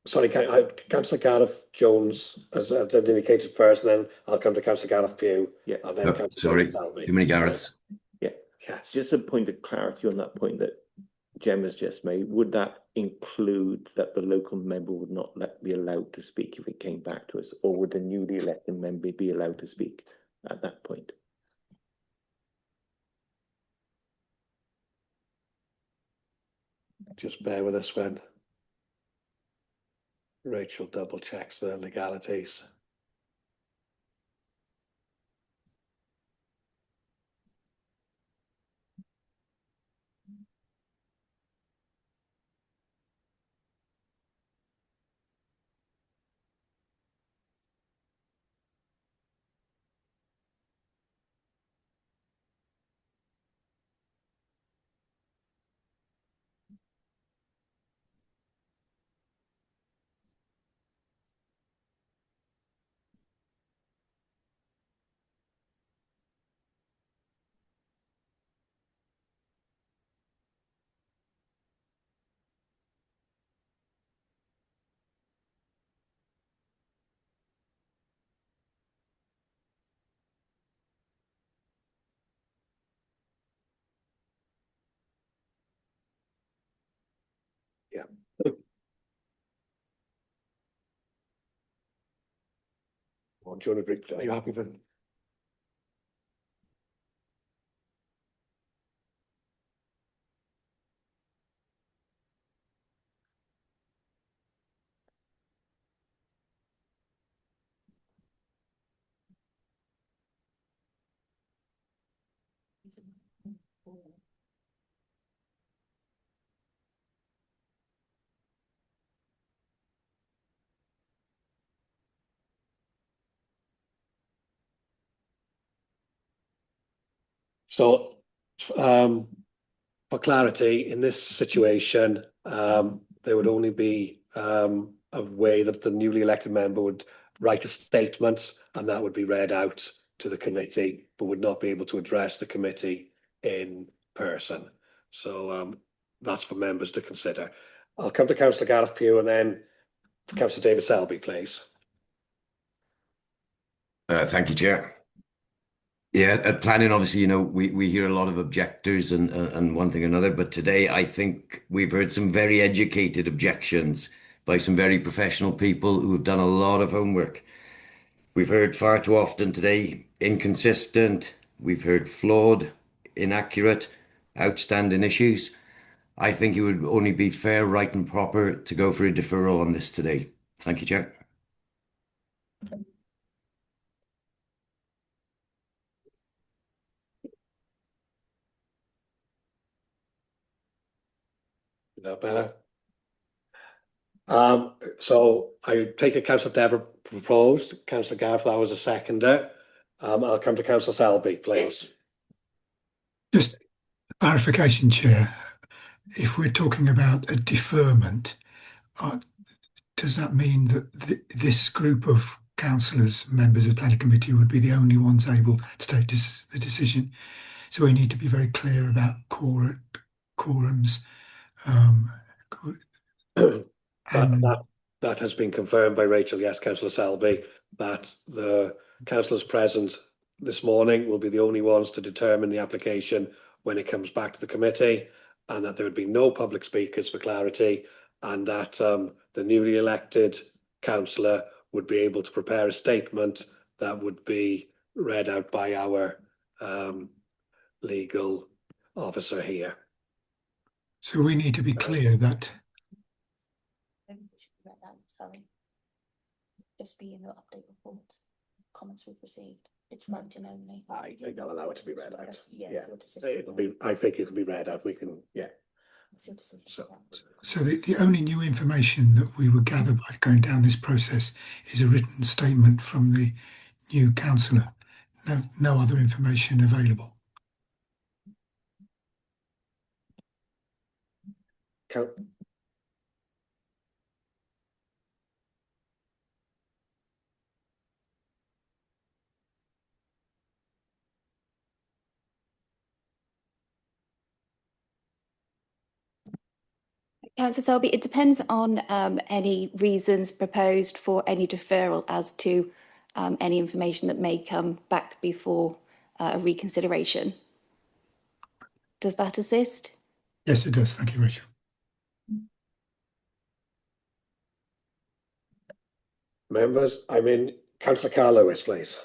Sorry, Councillor Gareth Jones has indicated first, and then I'll come to Councillor Gareth Pugh. Yeah. And then Sorry, too many Gareths. Yeah. Yes. Just a point of clarity on that point that Gemma's just made. Would that include that the local member would not be allowed to speak if it came back to us, or would the newly elected member be allowed to speak at that point? Just bear with us when Rachel double checks the legalities. Yeah. Well, do you want to break? Are you happy for? So, for clarity, in this situation, there would only be a way that the newly elected member would write a statement, and that would be read out to the committee, but would not be able to address the committee in person. So that's for members to consider. I'll come to Councillor Gareth Pugh and then Councillor David Selby, please. Thank you, Chair. Yeah, at planning, obviously, we hear a lot of objectors and one thing or another, but today I think we've heard some very educated objections by some very professional people who have done a lot of homework. We've heard far too often today inconsistent, we've heard flawed, inaccurate, outstanding issues. I think it would only be fair, right, and proper to go for a deferral on this today. Thank you, Chair. Is that better? So I take it Councillor Deborah proposed, Councillor Gareth, that was a seconder. I'll come to Councillor Selby, please. Just clarification, Chair. If we're talking about a deferment, does that mean that this group of councillors, members of the planning committee, would be the only ones able to take the decision? So we need to be very clear about quorums. That has been confirmed by Rachel, yes, Councillor Selby, that the councillors present this morning will be the only ones to determine the application when it comes back to the committee, and that there would be no public speakers for clarity, and that the newly elected councillor would be able to prepare a statement that would be read out by our legal officer here. So we need to be clear that. Sorry. Just be in the update report. Comments we've received. It's writing only. I think I'll allow it to be read out. Yes, yeah, it'll be. I think it can be read out. We can. Yeah. So the only new information that we would gather by going down this process is a written statement from the new councillor. No other information available. Councillor Selby, it depends on any reasons proposed for any deferral as to any information that may come back before a reconsideration. Does that assist? Yes, it does. Thank you, Rachel. Members, I'm in. Councillor Carl Lewis, please.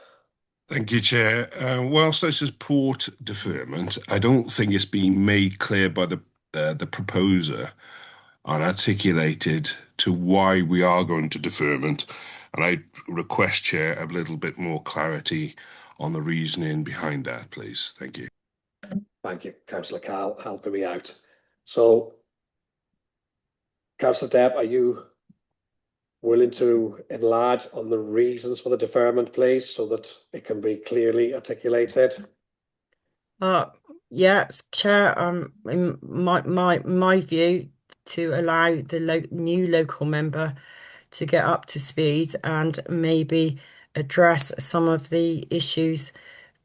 Thank you, Chair. Whilst I support deferment, I don't think it's been made clear by the proposer and articulated to why we are going to deferment, and I request, Chair, a little bit more clarity on the reasoning behind that, please. Thank you. Thank you, Councillor Carl, helping me out. So, Councillor Deb, are you willing to enlarge on the reasons for the deferment, please, so that it can be clearly articulated? Yes, Chair. In my view, to allow the new local member to get up to speed and maybe address some of the issues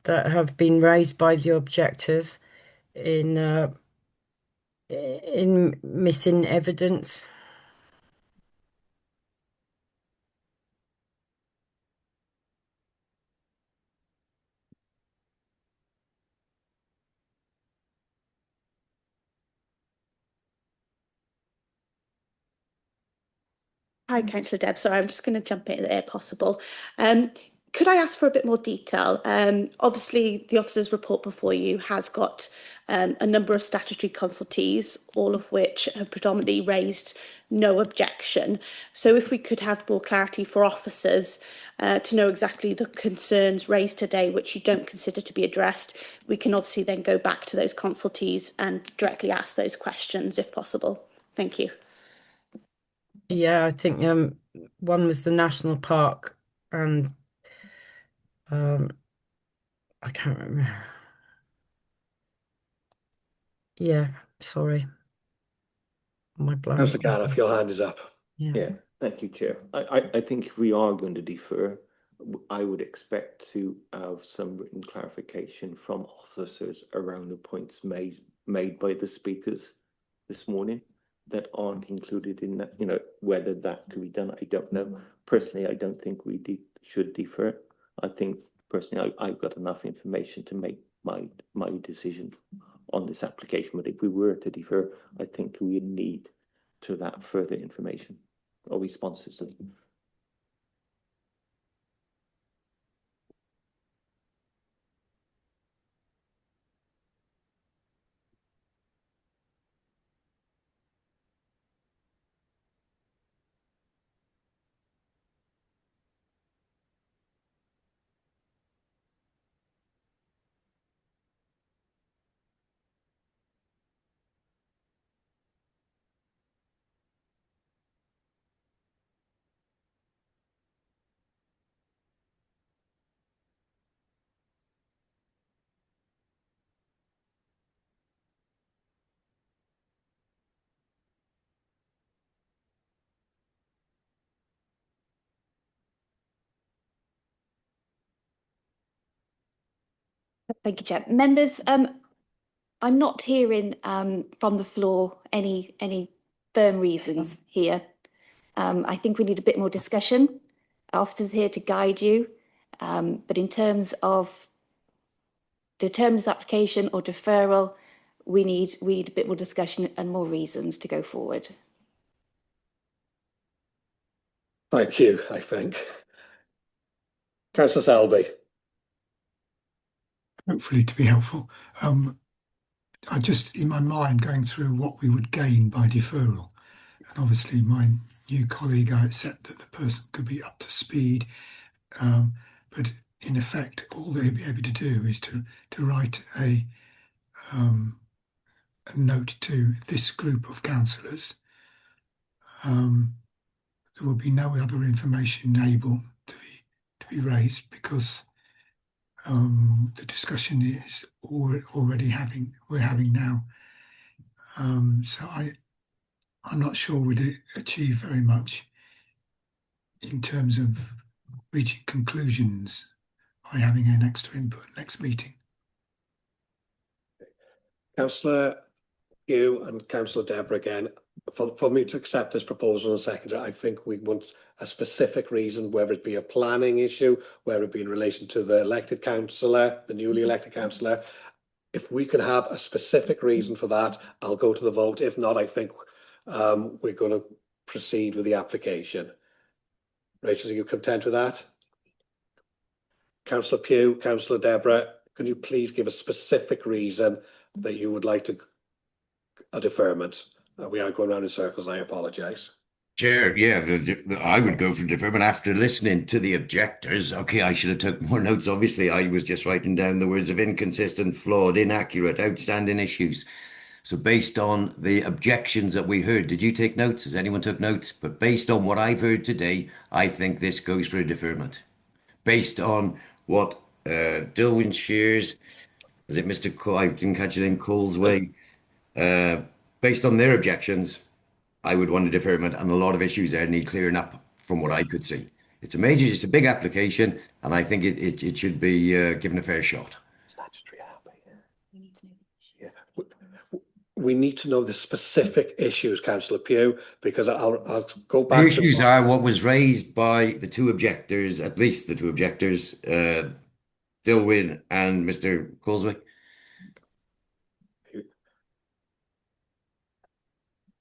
that have been raised by the objectors in missing evidence. Hi, Councillor Deb. Sorry, I'm just going to jump in there, possible. Could I ask for a bit more detail? Obviously, the officer's report before you has got a number of statutory consultees, all of which have predominantly raised no objection. So if we could have more clarity for officers to know exactly the concerns raised today, which you don't consider to be addressed, we can obviously then go back to those consultees and directly ask those questions if possible. Thank you. Yeah, I think one was the national park, and I can't remember. Yeah, sorry. My blank. Councillor Gareth, your hand is up. Yeah, thank you, Chair. I think if we are going to defer, I would expect to have some written clarification from officers around the points made by the speakers this morning that aren't included in that. You know, whether that could be done, I don't know. Personally, I don't think we should defer. I think personally, I've got enough information to make my decision on this application. But if we were to defer, I think we need to that further information or responses. Thank you, Chair. Members, I'm not hearing from the floor any firm reasons here. I think we need a bit more discussion. Our officers here to guide you, but in terms of determine this application or deferral, we need a bit more discussion and more reasons to go forward. Thank you, I think. Councillor Selby. Hopefully to be helpful. I just, in my mind, going through what we would gain by deferral. And obviously my new colleague, I accept that the person could be up to speed. But in effect, all they'd be able to do is to write a note to this group of councillors. There will be no other information able to be raised because the discussion is we're having now. So I'm not sure we'd achieve very much in terms of reaching conclusions by having an extra input next meeting. Councillor Hugh and Councillor Deborah again. For me to accept this proposal and second it, I think we want a specific reason, whether it be a planning issue, whether it be in relation to the elected councillor, the newly elected councillor. If we can have a specific reason for that, I'll go to the vote. If not, I think we're going to proceed with the application. Rachel, are you content with that? Councillor Pugh, Councillor Deborah, can you please give a specific reason that you would like a deferment? We are going around in circles and I apologise. Chair, yeah, I would go for deferment after listening to the objectors. Okay, I should have took more notes. Obviously, I was just writing down the words of inconsistent, flawed, inaccurate, outstanding issues. So based on the objections that we heard, did you take notes? Has anyone took notes? But based on what I've heard today, I think this goes for a deferment. Based on what Dilwyn Shears, is it Mr. I didn't catch his name, Colesway, based on their objections, I would want a deferment, and a lot of issues there need clearing up from what I could see. It's a big application, and I think it should be given a fair shot. We need to know the specific issues, Councillor Pugh, because I'll go back. The issues are what was raised by the two objectors, at least the two objectors, Dilwyn and Mr. Colesway.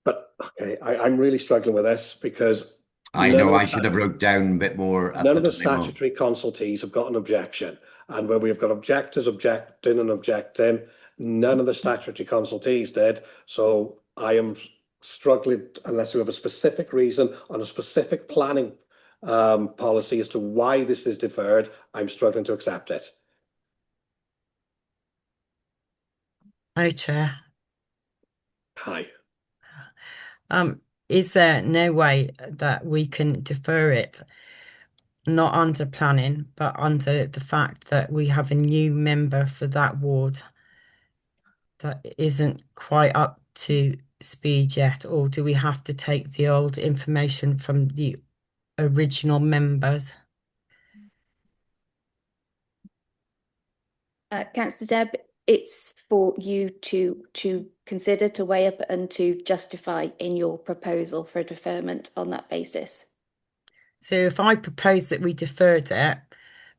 But okay, I'm really struggling with this because I know I should have wrote down a bit more. None of the statutory consultees have got an objection, and where we've got objectors objecting and objecting, none of the statutory consultees did. So I am struggling unless we have a specific reason on a specific planning policy as to why this is deferred. I'm struggling to accept it. Hi, Chair. Hi. Is there no way that we can defer it, not under planning, but under the fact that we have a new member for that ward? that isn't quite up to speed yet, or do we have to take the old information from the original members? Councillor Deb, it's for you to consider, to weigh up and to justify in your proposal for deferment on that basis. So if I propose that we deferred it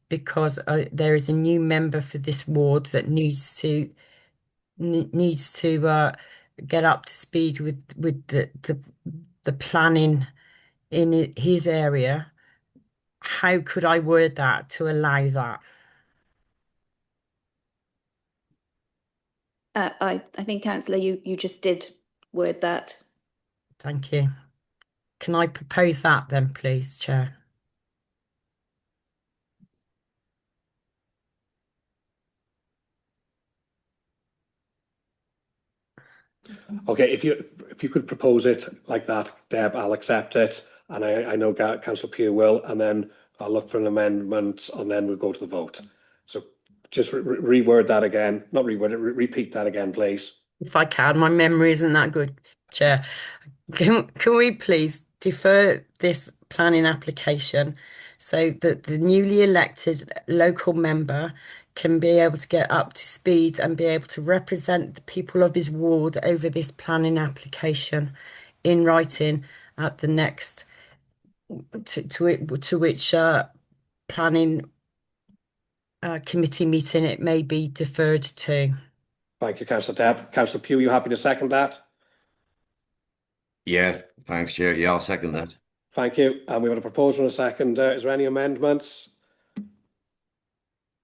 because there is a new member for this ward that needs to get up to speed with the planning in his area, how could I word that to allow that? I think, Councillor, you just did word that. Thank you. Can I propose that then, please, Chair? Okay, if you could propose it like that, Deb, I'll accept it, and I know Councillor Pugh will, and then I'll look for an amendment, and then we'll go to the vote. So just reword that again, not reword it, repeat that again, please. If I can, my memory isn't that good, Chair. Can we please defer this planning application so that the newly elected local member can be able to get up to speed and be able to represent the people of his ward over this planning application in writing at the next to which planning committee meeting it may be deferred to. Thank you, Councillor Deb. Councillor Pugh, you happy to second that? Yeah, thanks, Chair. Yeah, I'll second that. Thank you. And we have a proposal and a second. Is there any amendments?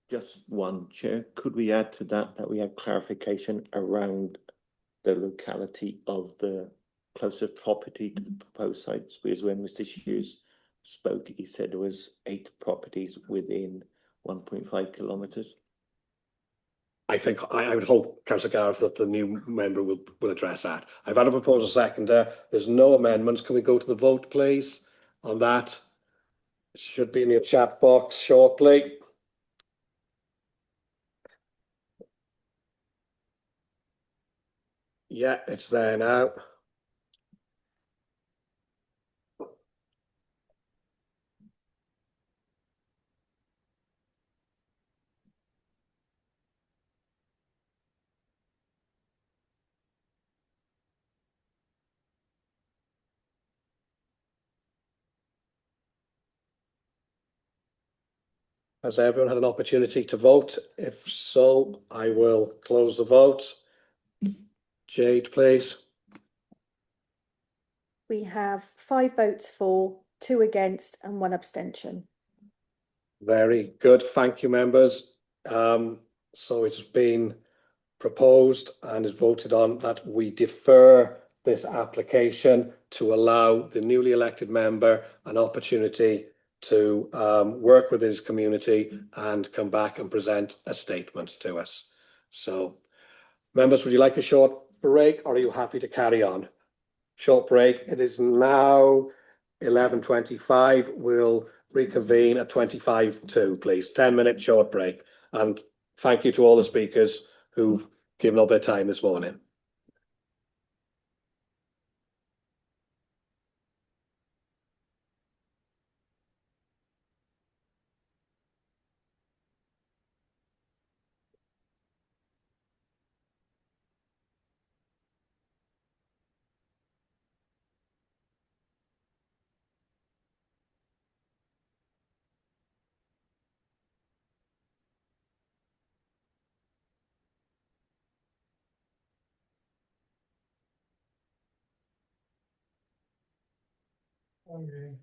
Just one, Chair. Could we add to that we have clarification around the locality of the closest property to the proposed sites? Because when Mr. Hughes spoke, he said there was 8 properties within 1.5 kilometres. I think I would hope, Councillor Gareth, that the new member will address that. I've had a proposal seconder. There's no amendments. Can we go to the vote, please, on that? It should be in your chat box shortly. Yeah, it's there now. Has everyone had an opportunity to vote? If so, I will close the vote. Jade, please. We have 5 votes for, 2 against and 1 abstention. Very good. Thank you, members. So it's been proposed and is voted on that we defer this application to allow the newly elected member an opportunity to work with his community and come back and present a statement to us. So, members, would you like a short break or are you happy to carry on? Short break. It is now 11:25. We'll reconvene at 25:02, please. 10-minute short break. And thank you to all the speakers who've given up their time this morning. Okay.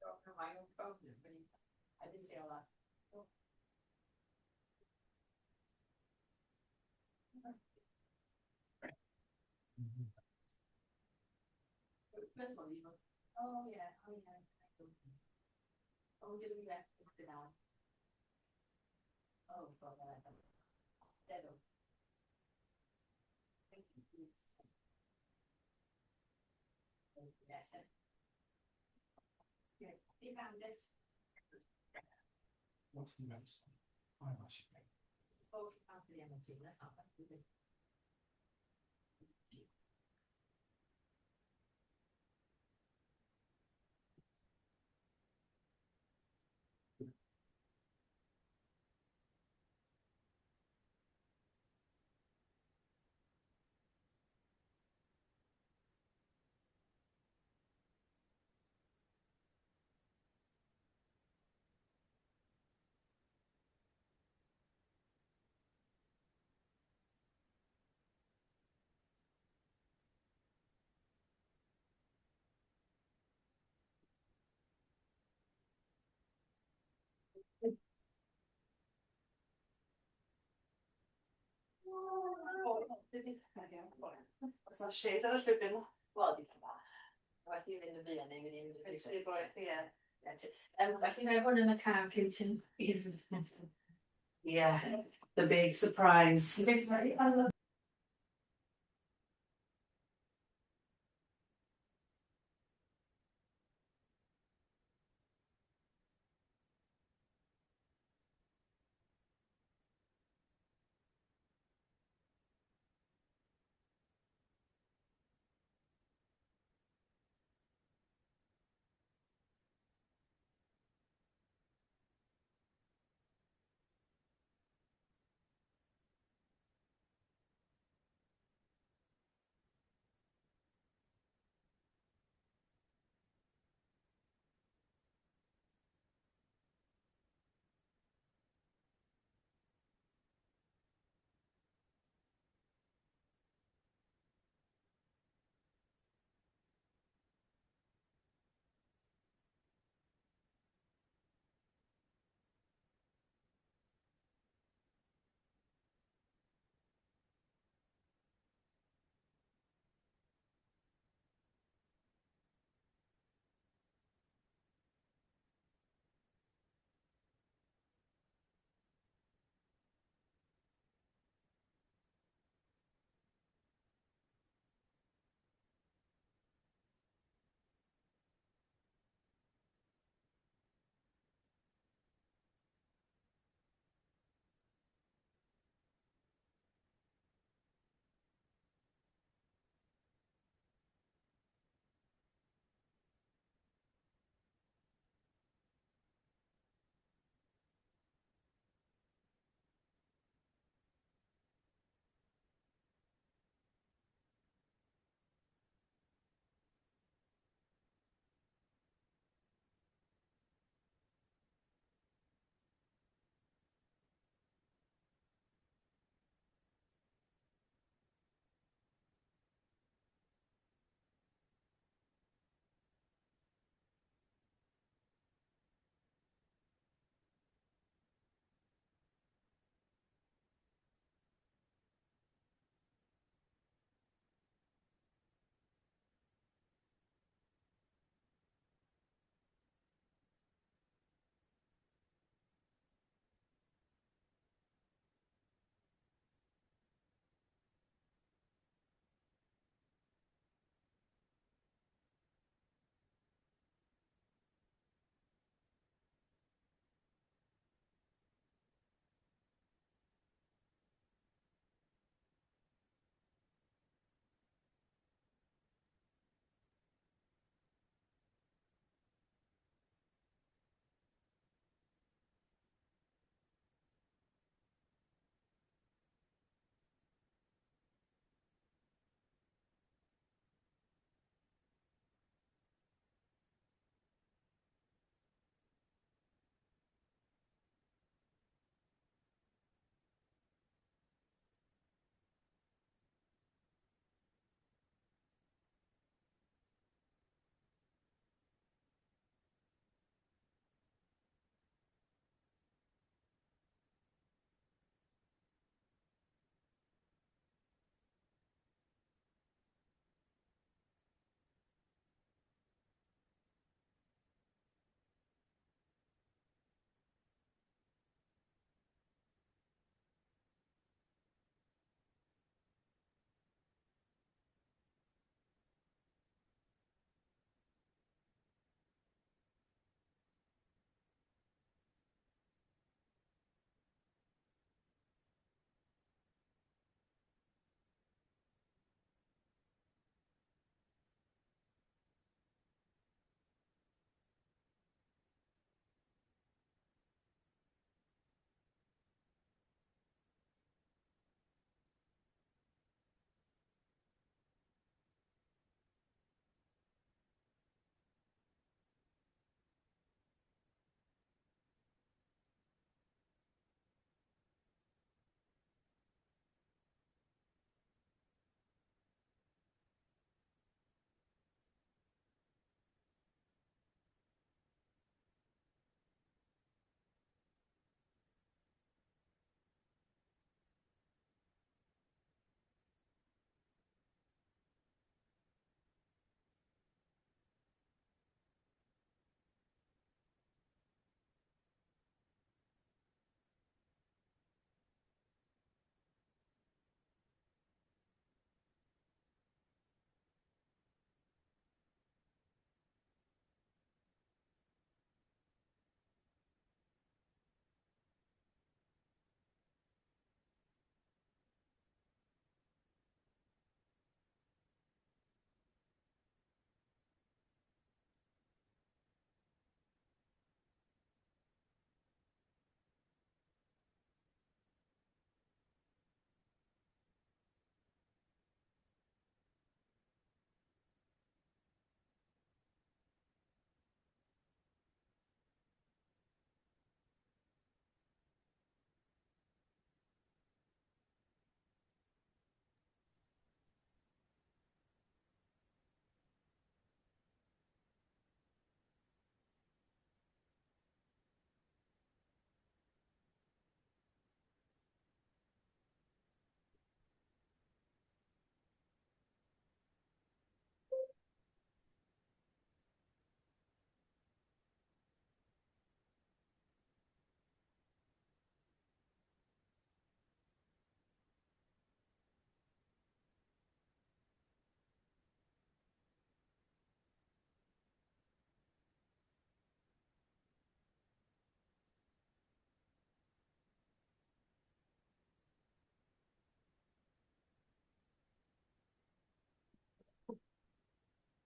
I didn't see all that. Oh yeah, oh yeah. Oh, did we left it down? Oh, God, dead on. Yes. Yeah, you found it. What's the most? I must be. Oh, after the MOT, that's not bad. Så shit ar y llwybr. Wel, di pa. Waeth i fynd yn fuan neu mynd i'n mynd. Ie. Waeth i mewn hwn yn y car pryd ti'n Yeah, the big surprise. The big surprise. I love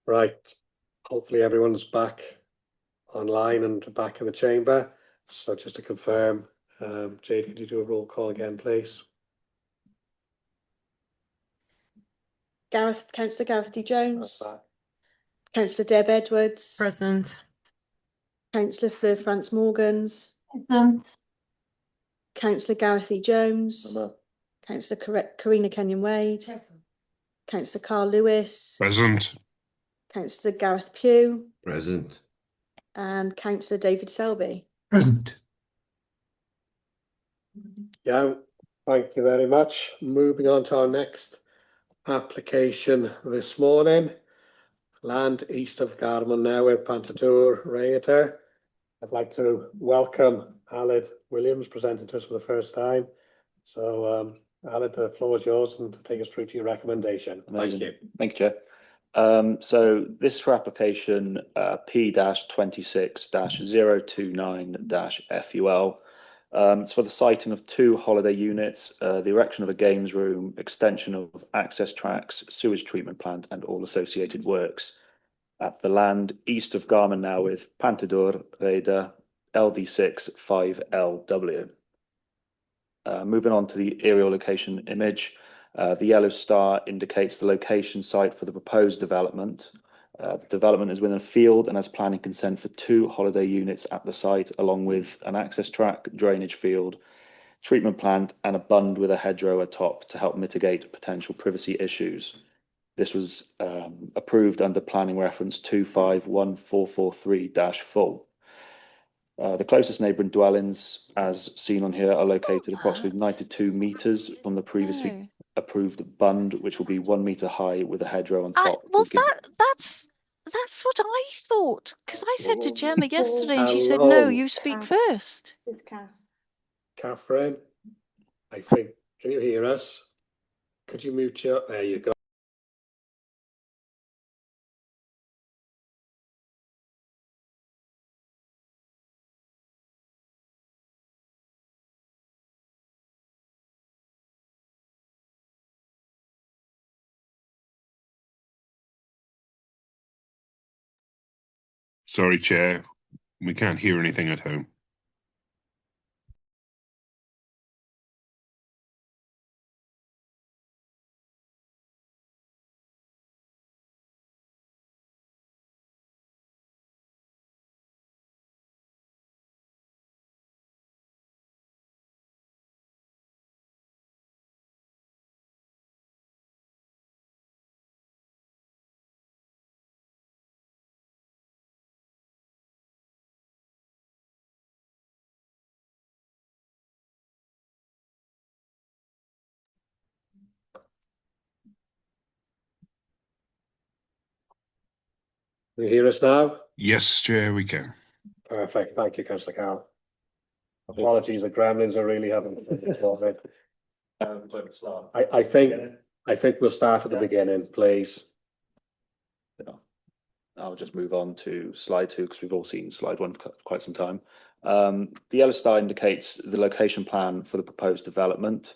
Right, hopefully everyone's back online and back in the chamber. So just to confirm, Jade, could you do a roll call again, please? Councillor Gareth D. Jones. Councillor Deb Edwards. Present. Councillor Fleur France Morgans. Present. Councillor Gareth E. Jones. Councillor Karina Kenyon Wade. Councillor Carl Lewis. Present. Councillor Gareth Pugh. Present. And Councillor David Selby. Present. Yeah, thank you very much. Moving on to our next application this morning. Land east of Garman now with Ptlrw Rhaeadr. I'd like to welcome Aled Williams, presenting to us for the first time. So, Aled, the floor is yours and to take us through to your recommendation. Amazing. Thank you. Thank you, Chair. So this is for application P-26-029-FUL. It's for the siting of 2 holiday units, the erection of a games room, extension of access tracks, sewage treatment plant, and all associated works at the land east of Garman now with Ptlrw Rhaeadr LD6 5LW. Moving on to the aerial location image, the yellow star indicates the location site for the proposed development. The development is within a field and has planning consent for 2 holiday units at the site, along with an access track, drainage field, treatment plant, and a bund with a hedgerow atop to help mitigate potential privacy issues. This was approved under planning reference 251443-full. The closest neighbouring dwellings, as seen on here, are located approximately 92 metres from the previously approved bund, which will be 1 metre high with a hedgerow on top. Well, that's what I thought, because I said to Gemma yesterday and she said, no, Hello. you speak first. It's Kath. Catherine, I think, can you hear us? Could you mute your, there you go. Sorry, Chair. We can't hear anything at home. Can you hear us now? Yes, Chair, we can. Perfect. Thank you, Councillor Carl. Apologies, the gremlins are really having this moment. I think we'll start at the beginning, please. I'll just move on to slide 2 because we've all seen slide 1 for quite some time. The yellow star indicates the location plan for the proposed development.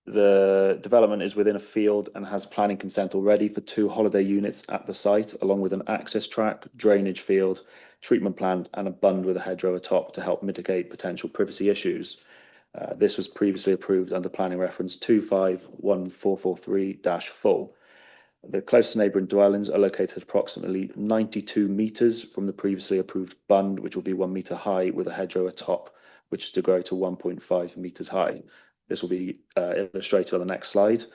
The development is within a field and has planning consent already for 2 holiday units at the site, along with an access track, drainage field, treatment plant, and a bund with a hedgerow atop to help mitigate potential privacy issues. This was previously approved under planning reference 251443-full. The closest neighbouring dwellings are located approximately 92 metres from the previously approved bund, which will be 1 metre high with a hedgerow atop, which is to grow to 1.5 metres high. This will be illustrated on the next slide.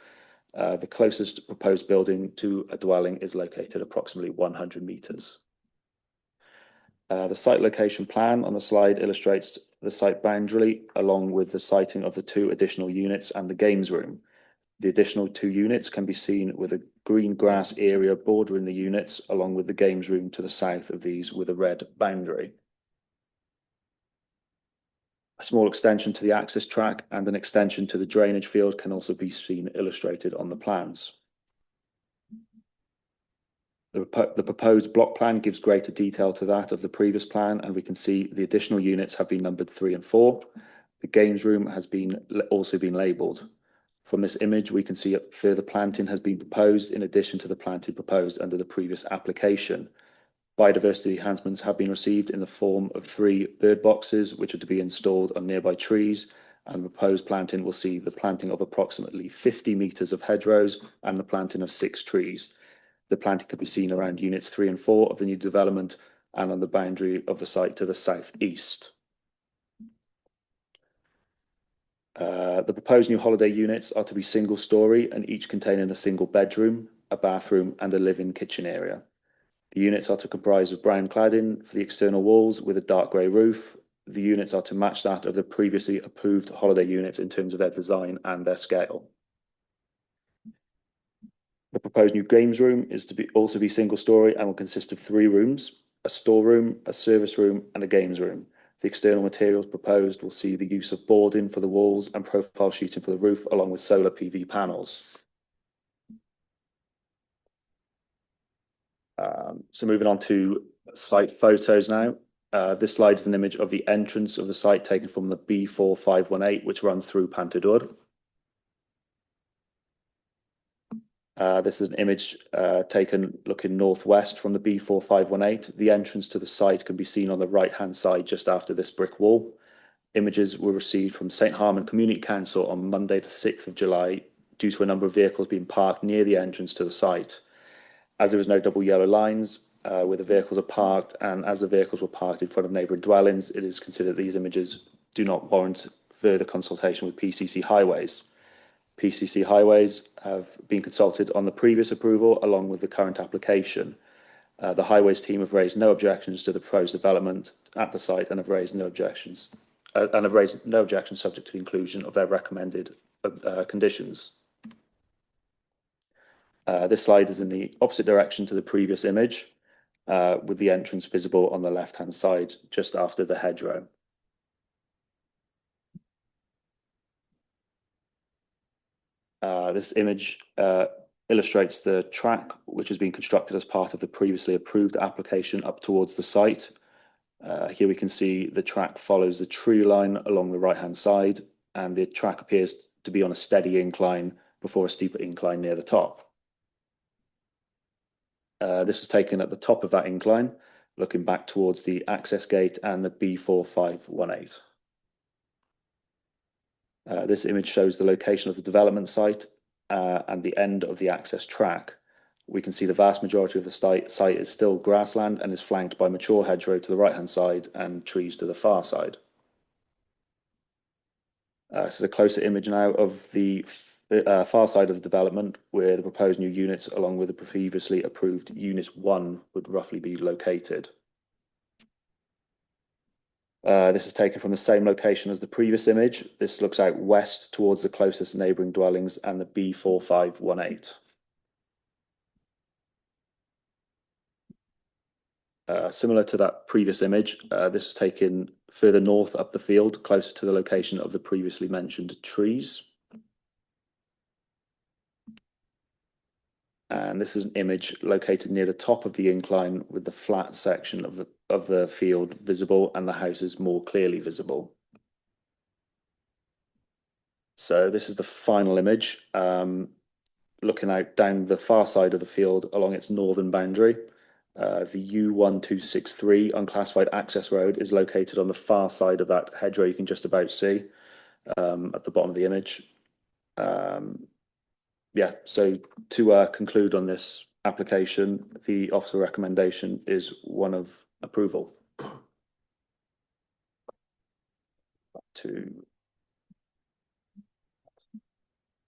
The closest proposed building to a dwelling is located approximately 100 metres. The site location plan on the slide illustrates the site boundary along with the siting of the 2 additional units and the games room. The additional 2 units can be seen with a green grass area bordering the units, along with the games room to the south of these with a red boundary. A small extension to the access track and an extension to the drainage field can also be seen illustrated on the plans. The proposed block plan gives greater detail to that of the previous plan, and we can see the additional units have been numbered 3 and 4. The games room has also been labelled. From this image, we can see further planting has been proposed in addition to the planting proposed under the previous application. Biodiversity enhancements have been received in the form of 3 bird boxes, which are to be installed on nearby trees, and the proposed planting will see the planting of approximately 50 metres of hedgerows and the planting of 6 trees. The planting can be seen around units 3 and 4 of the new development and on the boundary of the site to the southeast. The proposed new holiday units are to be single-storey and each containing a single bedroom, a bathroom and a living kitchen area. The units are to comprise of brown cladding for the external walls with a dark grey roof. The units are to match that of the previously approved holiday units in terms of their design and their scale. The proposed new games room is to also be single-storey and will consist of 3 rooms, a storeroom, a service room and a games room. The external materials proposed will see the use of boarding for the walls and profile sheeting for the roof, along with solar PV panels. So moving on to site photos now. This slide is an image of the entrance of the site taken from the B4518, which runs through Ptlrw. This is an image taken looking northwest from the B4518. The entrance to the site can be seen on the right-hand side just after this brick wall. Images were received from St Harmon Community Council on Monday the 6th of July due to a number of vehicles being parked near the entrance to the site. As there was no double yellow lines where the vehicles are parked, and as the vehicles were parked in front of neighbouring dwellings, it is considered these images do not warrant further consultation with PCC Highways. PCC Highways have been consulted on the previous approval along with the current application. The Highways team have raised no objections to the proposed development at the site and have raised no objections subject to the inclusion of their recommended conditions. This slide is in the opposite direction to the previous image, with the entrance visible on the left-hand side just after the hedgerow. This image illustrates the track which has been constructed as part of the previously approved application up towards the site. Here we can see the track follows the tree line along the right-hand side, and the track appears to be on a steady incline before a steeper incline near the top. This was taken at the top of that incline, looking back towards the access gate and the B4518. This image shows the location of the development site and the end of the access track. We can see the vast majority of the site is still grassland and is flanked by mature hedgerow to the right-hand side and trees to the far side. So the closer image now of the far side of the development, where the proposed new units along with the previously approved Unit 1 would roughly be located. This is taken from the same location as the previous image. This looks out west towards the closest neighbouring dwellings and the B4518. Similar to that previous image, this was taken further north up the field, closer to the location of the previously mentioned trees. And this is an image located near the top of the incline with the flat section of the field visible and the houses more clearly visible. So this is the final image, looking out down the far side of the field along its northern boundary. The U1263 unclassified access road is located on the far side of that hedgerow you can just about see at the bottom of the image. Yeah, so to conclude on this application, the officer recommendation is one of approval.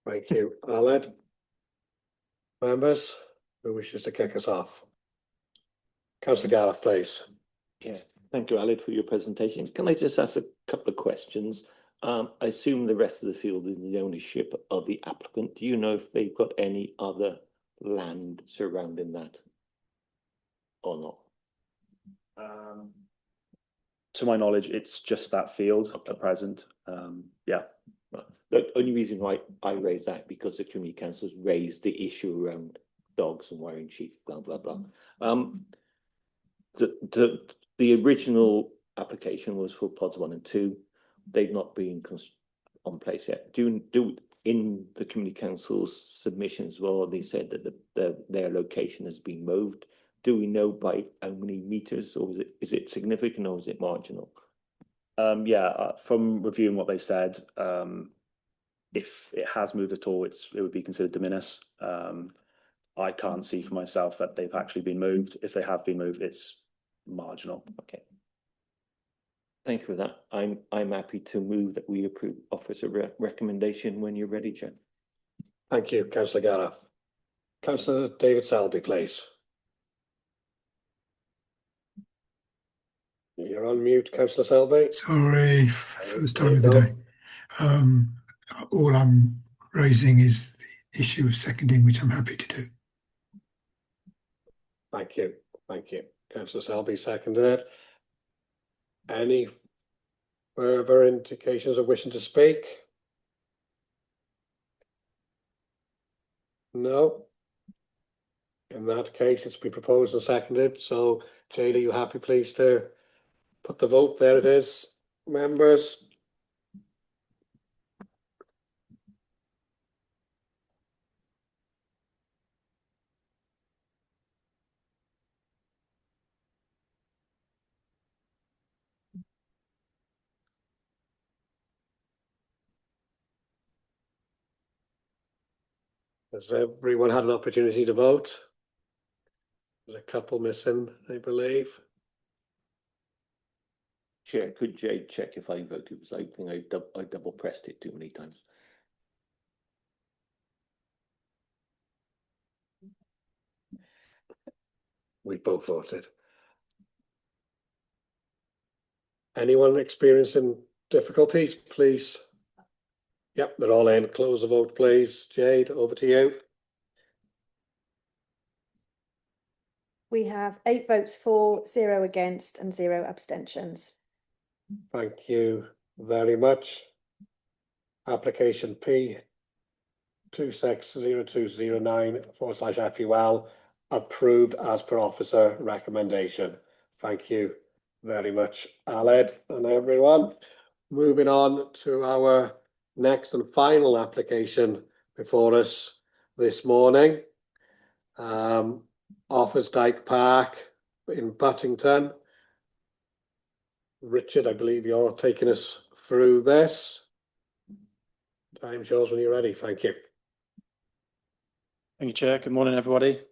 Thank you, Aled. Members, who wishes to kick us off? Councillor Gareth, please. Yeah, thank you, Aled, for your presentation. Can I just ask a couple of questions? I assume the rest of the field is in the ownership of the applicant. Do you know if they've got any other land surrounding that or not? To my knowledge, it's just that field at present. Yeah. The only reason why I raised that because the community councils raised the issue around dogs and wiring sheep, blah blah blah. The original application was for pods 1 and 2. They've not been on place yet. in the community council's submission as well, they said that their location has been moved. Do we know by how many meters, or is it significant, or is it marginal? From reviewing what they said, if it has moved at all, it would be considered de minimis. I can't see for myself that they've actually been moved. If they have been moved, it's marginal. Okay. Thank you for that. I'm happy to move that we approve officer recommendation when you're ready, Chair. Thank you, Councillor Gara. Councillor David Selby, please. You're on mute, Councillor Selby. Sorry, first time of the day. All I'm raising is the issue of seconding, which I'm happy to do. Thank you. Thank you. Councillor Selby seconded it. Any further indications of wishing to speak? No. In that case, it's been proposed and seconded. So, Jade, are you happy, please, to put the vote? There it is, members. Has everyone had an opportunity to vote? There's a couple missing, I believe. Chair, could Jade check if I voted? Because I think I double pressed it too many times. We both voted. Anyone experiencing difficulties, please? Yep, they're all in. Close the vote, please. Jade, over to you. We have 8 votes for, 0 against and 0 abstentions. Thank you very much. Application P 260209/FUL approved as per officer recommendation. Thank you very much, Aled and everyone. Moving on to our next and final application before us this morning. Offansdyke Park in Buttington. Richard, I believe you're taking us through this. Time's yours when you're ready. Thank you. Thank you, Chair. Good morning, everybody.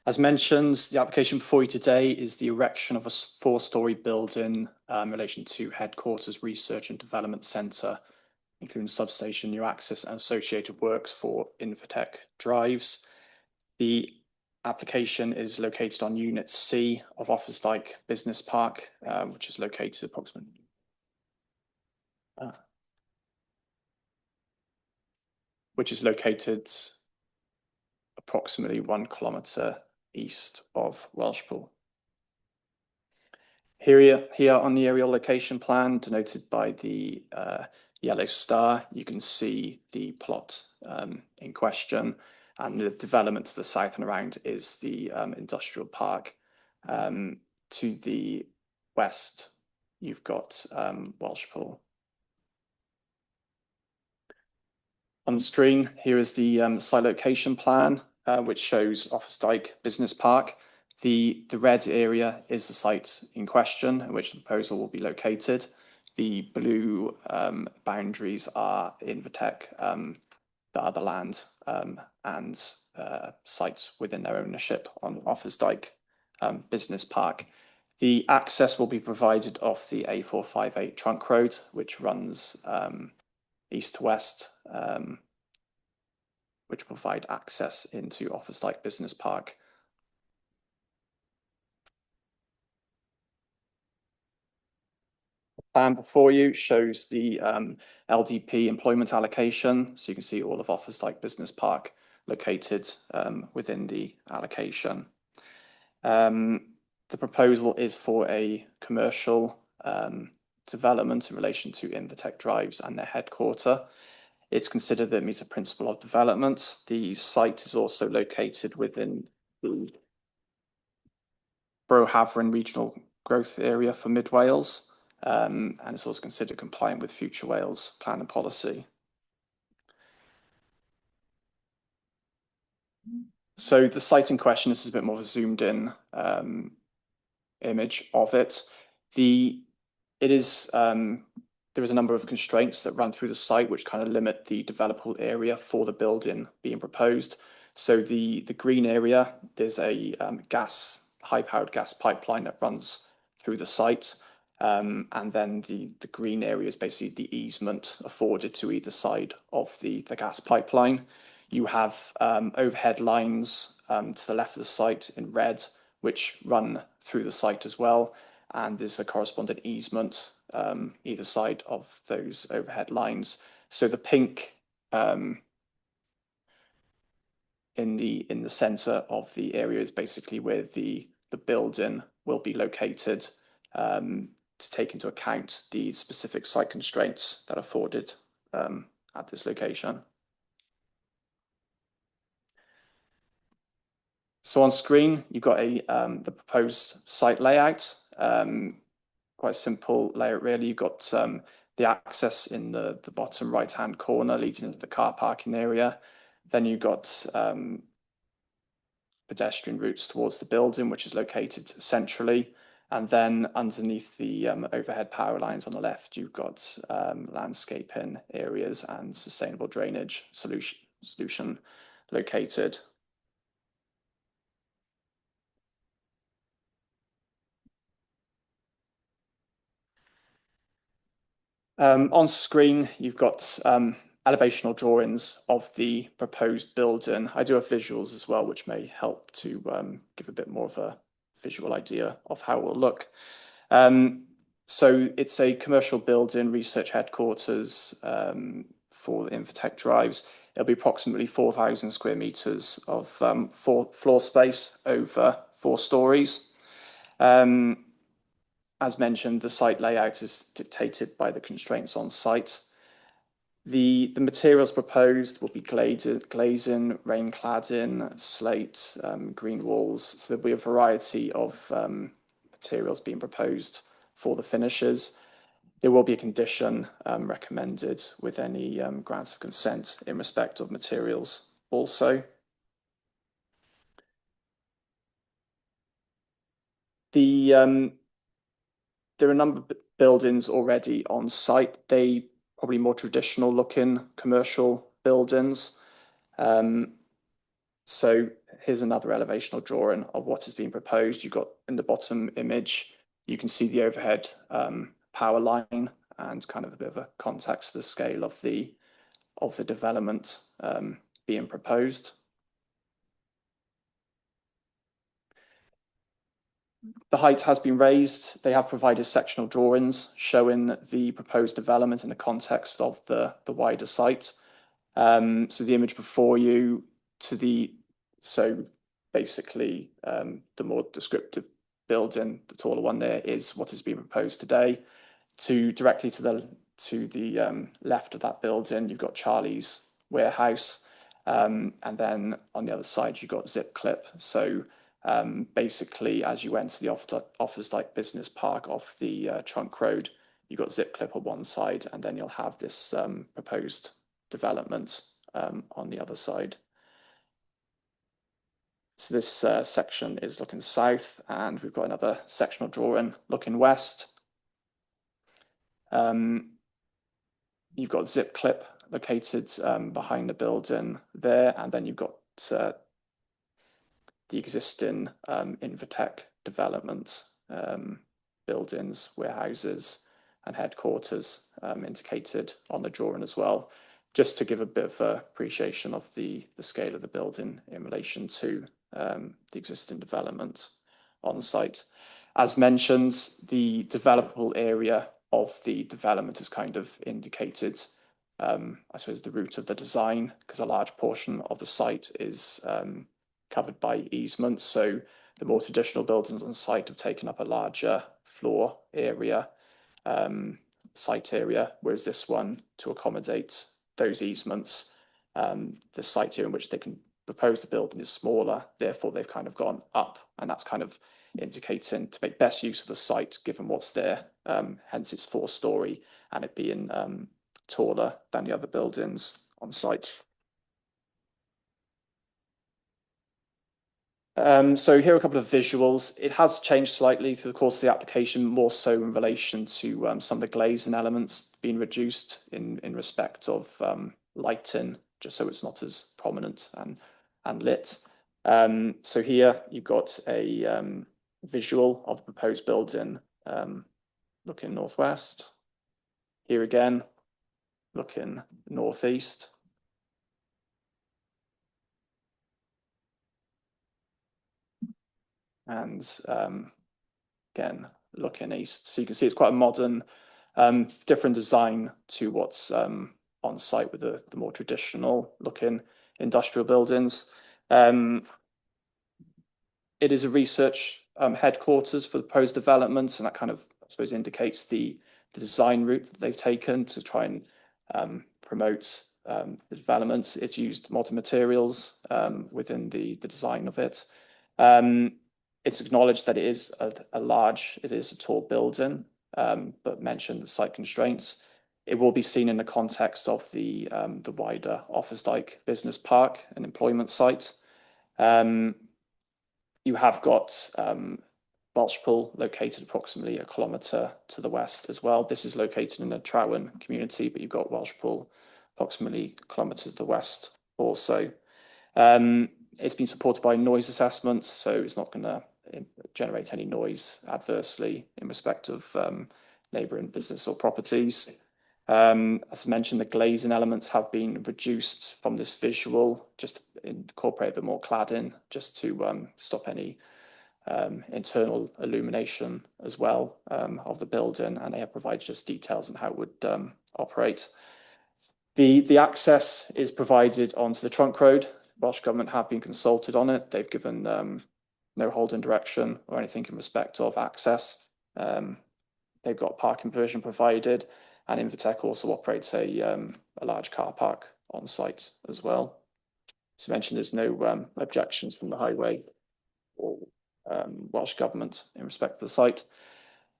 As mentioned, the application before you today is the erection of a 4-storey building in relation to Headquarters Research and Development Centre, including substation, new access and associated works for Infotech drives. The application is located on Unit C of Offansdyke Business Park, which is located approximately approximately 1 kilometre east of Welshpool. Here on the aerial location plan, denoted by the yellow star, you can see the plot in question, and the development to the south and around is the industrial park. To the west, you've got Welshpool. On the screen, here is the site location plan, which shows Offansdyke Business Park. The red area is the site in question, in which the proposal will be located. The blue boundaries are Infotech, the other land and sites within their ownership on Offansdyke Business Park. The access will be provided off the A458 trunk road, which runs east to west, which provide access into Offansdyke Business Park. The plan before you shows the LDP employment allocation, so you can see all of Offansdyke Business Park located within the allocation. The proposal is for a commercial development in relation to Infotech drives and their headquarter. It's considered that it meets a principle of development. The site is also located within the Bro Havering Regional Growth Area for Mid Wales, and it's also considered compliant with Future Wales Plan and Policy. So the site in question, this is a bit more of a zoomed in image of it. There is a number of constraints that run through the site which kind of limit the developable area for the building being proposed. So the green area, there's a high-powered gas pipeline that runs through the site. And then the green area is basically the easement afforded to either side of the gas pipeline. You have overhead lines to the left of the site in red, which run through the site as well. And there's a corresponding easement either side of those overhead lines. So the pink in the center of the area is basically where the building will be located, to take into account the specific site constraints that are afforded at this location. So on screen, you've got the proposed site layout. Quite a simple layout, really. You've got the access in the bottom right-hand corner leading into the car parking area. Then you've got pedestrian routes towards the building, which is located centrally. And then underneath the overhead power lines on the left, you've got landscaping areas and sustainable drainage solution located. On screen, you've got elevational drawings of the proposed building. I do have visuals as well, which may help to give a bit more of a visual idea of how it will look. So it's a commercial building, research headquarters for the Infotech drives. It'll be approximately 4,000 square meters of floor space over 4 stories. As mentioned, the site layout is dictated by the constraints on site. The materials proposed will be glazing, rain cladding, slate, green walls. So there'll be a variety of materials being proposed for the finishes. There will be a condition recommended with any grant of consent in respect of materials also. There are a number of buildings already on site. They probably more traditional looking commercial buildings. So here's another elevational drawing of what is being proposed. You've got in the bottom image, you can see the overhead power line and kind of a bit of a context to the scale of the development being proposed. The height has been raised. They have provided sectional drawings showing the proposed development in the context of the wider site. So the image before you so basically the more descriptive building, the taller one there, is what is being proposed today. Directly to the left of that building, you've got Charlie's warehouse, and then on the other side you've got Zip Clip. So basically, as you enter the office like business park off the trunk road, you've got Zip Clip on one side, and then you'll have this proposed development on the other side. So this section is looking south, and we've got another sectional drawing looking west. You've got Zip Clip located behind the building there, and then you've got the existing Infotech development buildings, warehouses, and headquarters indicated on the drawing as well, just to give a bit of appreciation of the scale of the building in relation to the existing development on site. As mentioned, the developable area of the development is kind of indicated, I suppose, the route of the design, because a large portion of the site is covered by easements. So the more traditional buildings on site have taken up a larger floor area, site area, whereas this one, to accommodate those easements, the site area in which they can propose the building is smaller, therefore they've kind of gone up, and that's kind of indicating to make best use of the site given what's there, hence it's 4-story and it being taller than the other buildings on site. So here are a couple of visuals. It has changed slightly through the course of the application, more so in relation to some of the glazing elements being reduced in respect of lighting, just so it's not as prominent and lit. So here you've got a visual of the proposed building looking northwest. Here again, looking northeast. And again, looking east. So you can see it's quite a modern, different design to what's on site with the more traditional looking industrial buildings. It is a research headquarters for the proposed developments, and that kind of, I suppose, indicates the design route that they've taken to try and promote the developments. It's used modern materials within the design of it. It's acknowledged that it is a tall building, but mentioned the site constraints. It will be seen in the context of the wider Office Dyke Business Park and employment site. You have got Welshpool located approximately a kilometre to the west as well. This is located in the Ptlrw community, but you've got Welshpool approximately a kilometre to the west also. It's been supported by noise assessments, so it's not going to generate any noise adversely in respect of neighbouring business or properties. As I mentioned, the glazing elements have been reduced from this visual, just to incorporate a bit more cladding, just to stop any internal illumination as well of the building, and they have provided just details on how it would operate. The access is provided onto the trunk road. Welsh Government have been consulted on it. They've given no holding direction or anything in respect of access. They've got parking provision provided, and Invitec also operates a large car park on site as well. As mentioned, there's no objections from the highway or Welsh Government in respect to the site.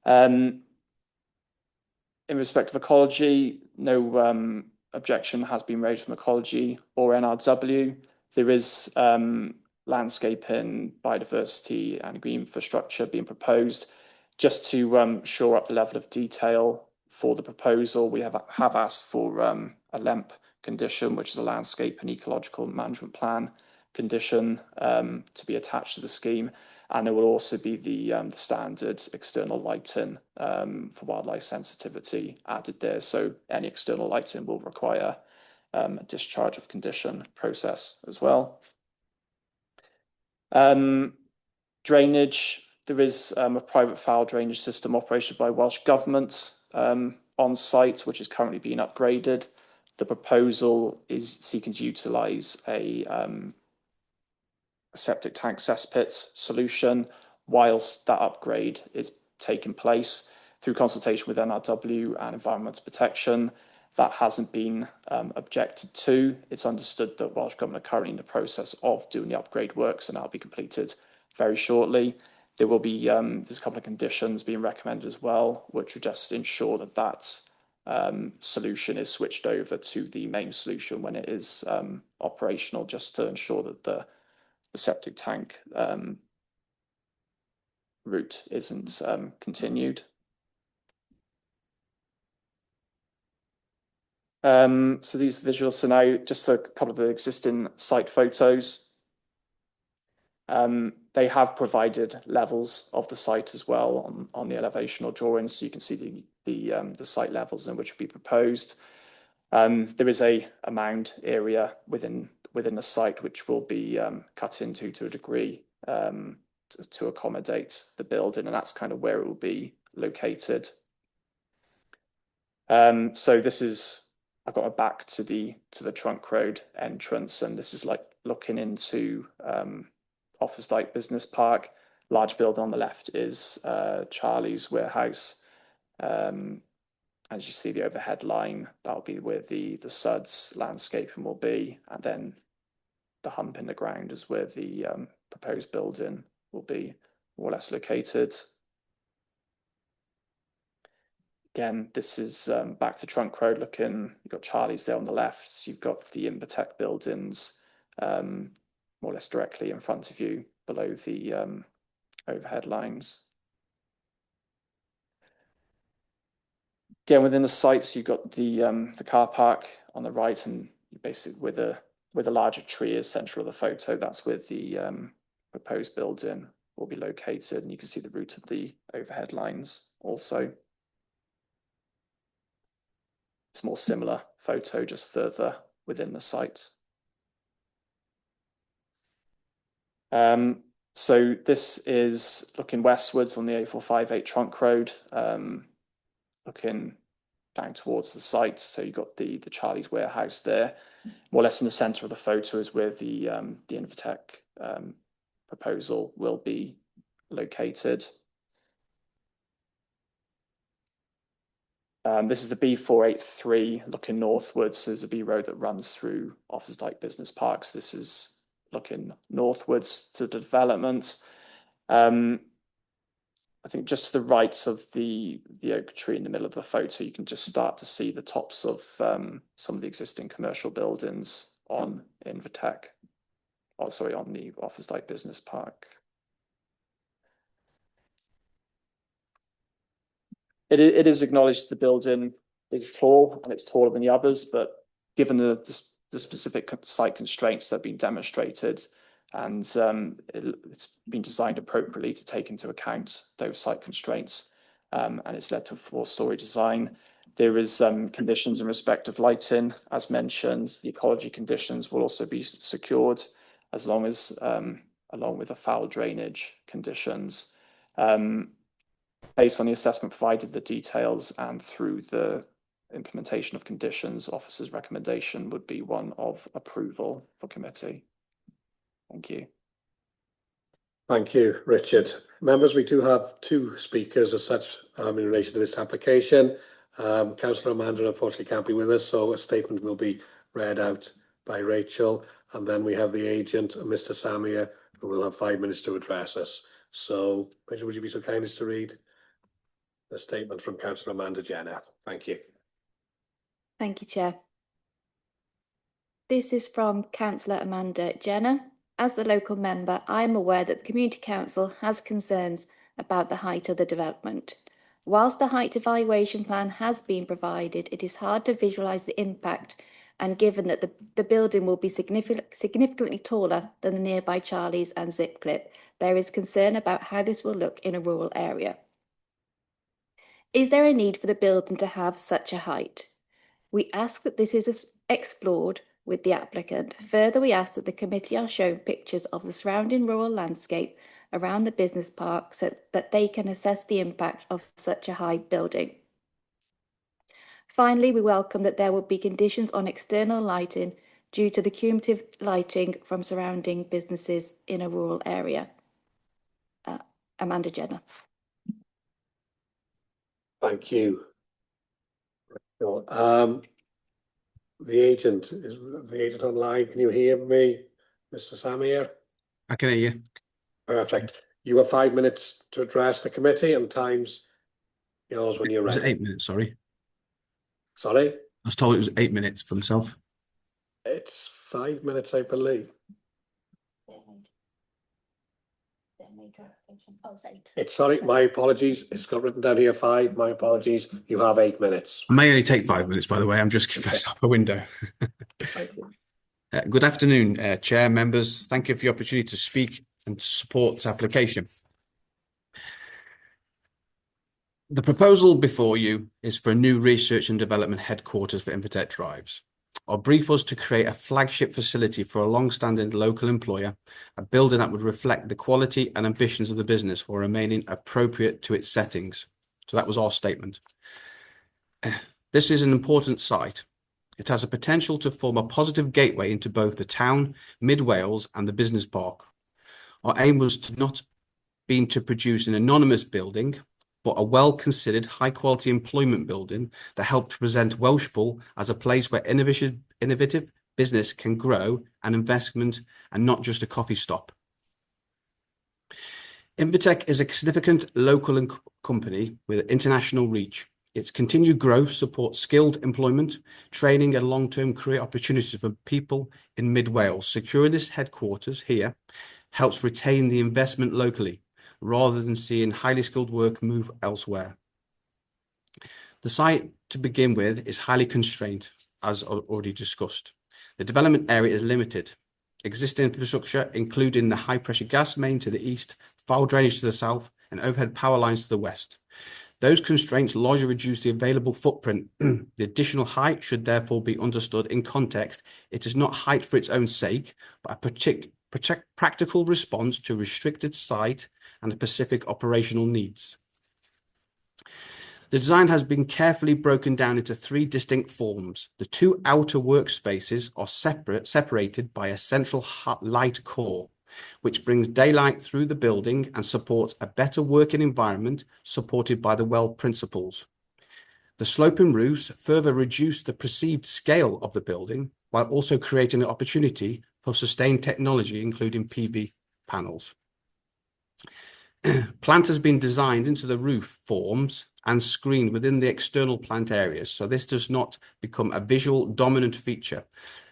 In respect of ecology, no objection has been raised from ecology or NRW. There is landscaping, biodiversity and green infrastructure being proposed. Just to shore up the level of detail for the proposal, we have asked for a LEMP condition, which is a landscape and ecological management plan condition to be attached to the scheme. And there will also be the standard external lighting for wildlife sensitivity added there. So any external lighting will require a discharge of condition process as well. Drainage, there is a private foul drainage system operated by Welsh Government on site, which is currently being upgraded. The proposal is seeking to utilise a septic tank cesspit solution whilst that upgrade is taking place. Through consultation with NRW and Environmental Protection, that hasn't been objected to. It's understood that Welsh Government are currently in the process of doing the upgrade works, and that'll be completed very shortly. There will be there's a couple of conditions being recommended as well, which would just ensure that that solution is switched over to the main solution when it is operational, just to ensure that the septic tank route isn't continued. So these visuals, so now just a couple of the existing site photos. They have provided levels of the site as well on the elevational drawings, so you can see the site levels in which will be proposed. There is a mound area within the site which will be cut into to a degree to accommodate the building, and that's kind of where it will be located. So this is, I've got a back to the trunk road entrance, and this is like looking into Office Dyke Business Park. Large building on the left is Charlie's warehouse. As you see the overhead line, that'll be where the SUDS landscaping will be, and then the hump in the ground is where the proposed building will be more or less located. Again, this is back to Trunk Road looking. You've got Charlie's there on the left. You've got the Invitec buildings more or less directly in front of you below the overhead lines. Again, within the sites, you've got the car park on the right, and basically with a larger tree as central of the photo, that's where the proposed building will be located, and you can see the route of the overhead lines also. It's a more similar photo, just further within the site. So this is looking westwards on the A458 trunk road, looking down towards the site. So you've got the Charlie's warehouse there. More or less in the centre of the photo is where the Invitec proposal will be located. This is the B483 looking northwards. So there's a B road that runs through Officers Dyke Business Parks. This is looking northwards to the development. I think just to the right of the oak tree in the middle of the photo, you can just start to see the tops of some of the existing commercial buildings on Invitec. Oh, sorry, on the Officers Dyke Business Park. It is acknowledged the building is tall and it's taller than the others, but given the specific site constraints that have been demonstrated, and it's been designed appropriately to take into account those site constraints, and it's led to a 4-story design. There is conditions in respect of lighting, as mentioned. The ecology conditions will also be secured, as long as along with the foul drainage conditions. Based on the assessment provided, the details, and through the implementation of conditions, officers' recommendation would be one of approval for committee. Thank you. Thank you, Richard. Members, we do have 2 speakers as such in relation to this application. Councillor Amanda unfortunately can't be with us, so a statement will be read out by Rachel, and then we have the agent, Mr. Samir, who will have 5 minutes to address us. So, Rachel, would you be so kind as to read the statement from Councillor Amanda Jenner? Thank you. Thank you, Chair. This is from Councillor Amanda Jenner. As the local member, I am aware that the Community Council has concerns about the height of the development. Whilst the height evaluation plan has been provided, it is hard to visualise the impact, and given that the building will be significantly taller than the nearby Charlie's and Zip Clip, there is concern about how this will look in a rural area. Is there a need for the building to have such a height? We ask that this is explored with the applicant. Further, we ask that the committee are shown pictures of the surrounding rural landscape around the business park so that they can assess the impact of such a high building. Finally, we welcome that there will be conditions on external lighting due to the cumulative lighting from surrounding businesses in a rural area. Amanda Jenner. Thank you. The agent, is the agent online? Can you hear me, Mr. Samir? I can hear you. Perfect. You have 5 minutes to address the committee, and time's yours when you're Was ready. it 8 minutes? Sorry. Sorry? I was told it was 8 minutes for myself. It's 5 minutes, I believe. It's sorry, my apologies. It's got written down here 5. My apologies. You have 8 minutes. I may only take 5 minutes, by the way. I'm just giving myself a window. Thank you. Good afternoon, Chair, members. Thank you for the opportunity to speak and to support this application. The proposal before you is for a new research and development headquarters for Invitec Drives. Our brief was to create a flagship facility for a long-standing local employer, a building that would reflect the quality and ambitions of the business while remaining appropriate to its settings. So that was our statement. This is an important site. It has a potential to form a positive gateway into both the town, Mid Wales, and the business park. Our aim was to not be to produce an anonymous building, but a well-considered, high-quality employment building that helped present Welshpool as a place where innovative business can grow and investment, and not just a coffee stop. Invitec is a significant local company with international reach. Its continued growth supports skilled employment, training, and long-term career opportunities for people in Mid Wales. Securing this headquarters here helps retain the investment locally, rather than seeing highly skilled work move elsewhere. The site, to begin with, is highly constrained, as already discussed. The development area is limited. Existing infrastructure, including the high-pressure gas main to the east, foul drainage to the south, and overhead power lines to the west. Those constraints largely reduce the available footprint. The additional height should therefore be understood in context. It is not height for its own sake, but a practical response to a restricted site and specific operational needs. The design has been carefully broken down into 3 distinct forms. The 2 outer workspaces are separated by a central light core, which brings daylight through the building and supports a better working environment supported by the WELL principles. The sloping roofs further reduce the perceived scale of the building, while also creating an opportunity for sustained technology, including PV panels. Plant has been designed into the roof forms and screened within the external plant areas, so this does not become a visual dominant feature.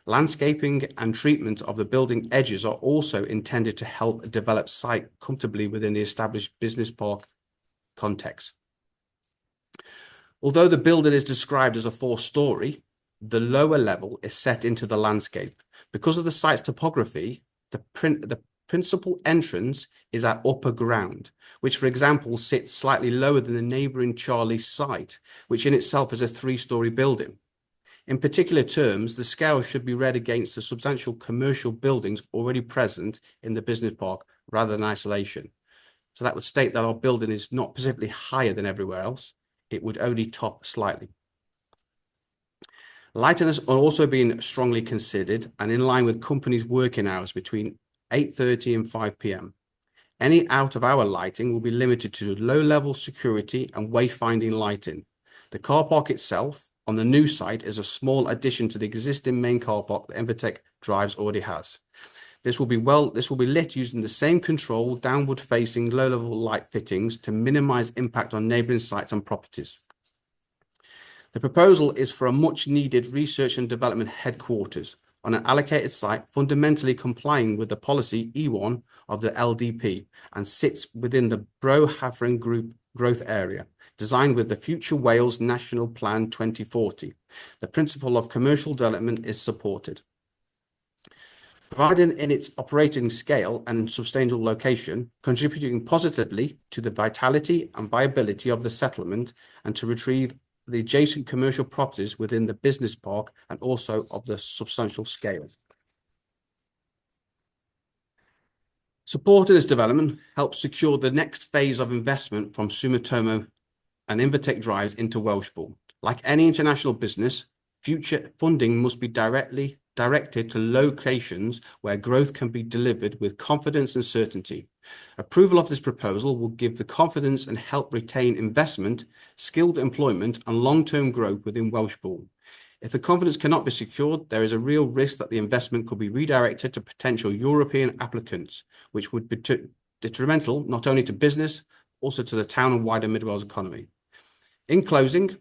Landscaping and treatment of the building edges are also intended to help develop site comfortably within the established business park context. Although the building is described as a 4-story, the lower level is set into the landscape. Because of the site's topography, the principal entrance is at upper ground, which, for example, sits slightly lower than the neighbouring Charlie's site, which in itself is a 3-story building. In particular terms, the scale should be read against the substantial commercial buildings already present in the business park rather than isolation. So that would state that our building is not specifically higher than everywhere else. It would only top slightly. Lighting has also been strongly considered and in line with companies' working hours between 8:30 and 5 p.m. Any out-of-hour lighting will be limited to low-level security and wayfinding lighting. The car park itself on the new site is a small addition to the existing main car park that Invitec Drives already has. This will be lit using the same control downward-facing low-level light fittings to minimize impact on neighboring sites and properties. The proposal is for a much-needed research and development headquarters on an allocated site, fundamentally complying with the policy E1 of the LDP, and sits within the Bro-Havering Group growth area, designed with the Future Wales National Plan 2040. The principle of commercial development is supported. Providing in its operating scale and sustainable location, contributing positively to the vitality and viability of the settlement and to retrieve the adjacent commercial properties within the business park and also of the substantial scale. Supporting this development helps secure the next phase of investment from Sumitomo and Invitec Drives into Welshpool. Like any international business, future funding must be directed to locations where growth can be delivered with confidence and certainty. Approval of this proposal will give the confidence and help retain investment, skilled employment, and long-term growth within Welshpool. If the confidence cannot be secured, there is a real risk that the investment could be redirected to potential European applicants, which would be detrimental not only to business, also to the town and wider Mid Wales economy. In closing,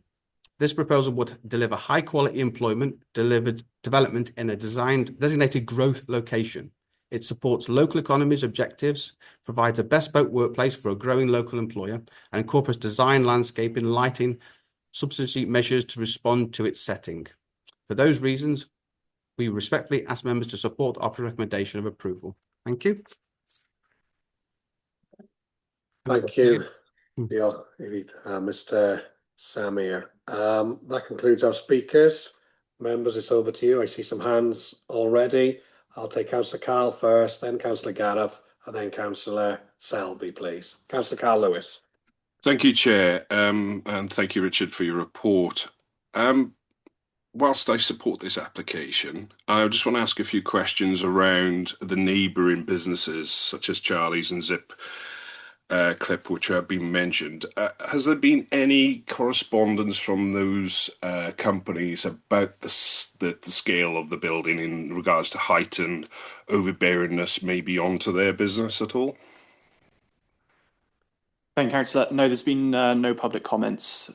this proposal would deliver high-quality employment, delivered development in a designated growth location. It supports local economy's objectives, provides a bespoke workplace for a growing local employer, and incorporates design, landscaping, lighting, substitute measures to respond to its setting. For those reasons, we respectfully ask members to support the offer recommendation of approval. Thank you. Thank you, Mr. Samir. That concludes our speakers. Members, it's over to you. I see some hands already. I'll take Councillor Carl first, then Councillor Gareth, and then Councillor Selby, please. Councillor Carl Lewis. Thank you, Chair, and thank you, Richard, for your report. Whilst I support this application, I just want to ask a few questions around the neighbouring businesses, such as Charlie's and Zip Clip, which have been mentioned. Has there been any correspondence from those companies about the scale of the building in regards to height and overbearingness, maybe onto their business at all? Thank you, Councillor. No, there's been no public comments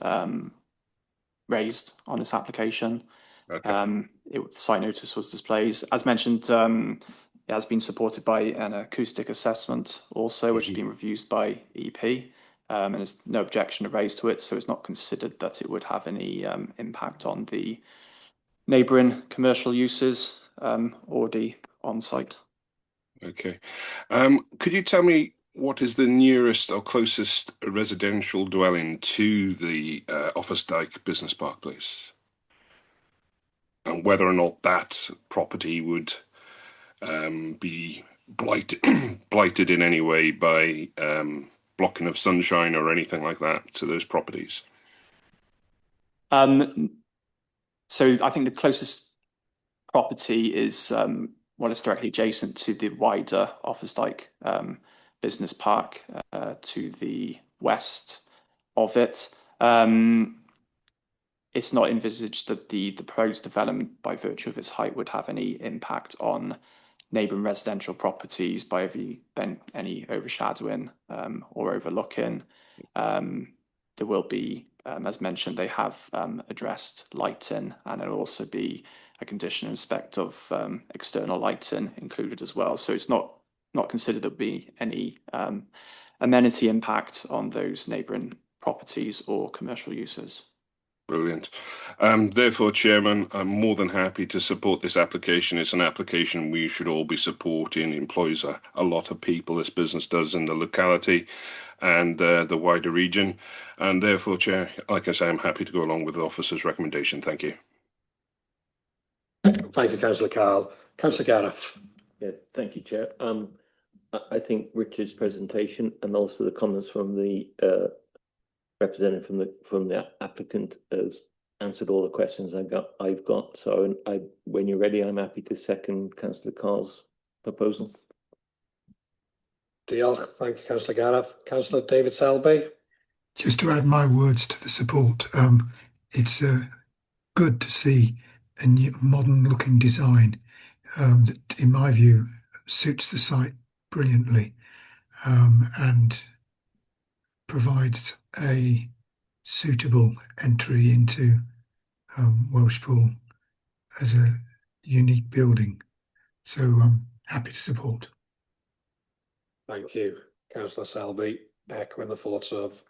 raised on this application. Okay. The site notice was displayed. As mentioned, it has been supported by an acoustic assessment also, which has been reviewed by EP, and there's no objection raised to it, so it's not considered that it would have any impact on the neighbouring commercial uses already on site. Okay. Could you tell me what is the nearest or closest residential dwelling to the Office Dyke Business Park, please? And whether or not that property would be blighted in any way by blocking of sunshine or anything like that to those properties? So I think the closest property is it's directly adjacent to the wider Office Dyke Business Park to the west of it. It's not envisaged that the proposed development, by virtue of its height, would have any impact on neighbouring residential properties by any overshadowing or overlooking. There will be, as mentioned, they have addressed lighting, and there'll also be a condition in respect of external lighting included as well. So it's not considered there'll be any amenity impact on those neighbouring properties or commercial uses. Brilliant. Therefore, Chairman, I'm more than happy to support this application. It's an application we should all be supporting. It employs a lot of people, this business does, in the locality and the wider region. And therefore, Chair, like I say, I'm happy to go along with the officer's recommendation. Thank you. Thank you, Councillor Carl. Councillor Gareth. Yeah, thank you, Chair. I think Richard's presentation and also the comments from the representative from the applicant has answered all the questions I've got. So when you're ready, I'm happy to second Councillor Carl's proposal. Diolch. Thank you, Councillor Gareth. Councillor David Selby. Just to add my words to the support, it's good to see a new, modern-looking design that, in my view, suits the site brilliantly and provides a suitable entry into Welshpool as a unique building. So I'm happy to support. Thank you, Councillor Selby. Echoing the thoughts of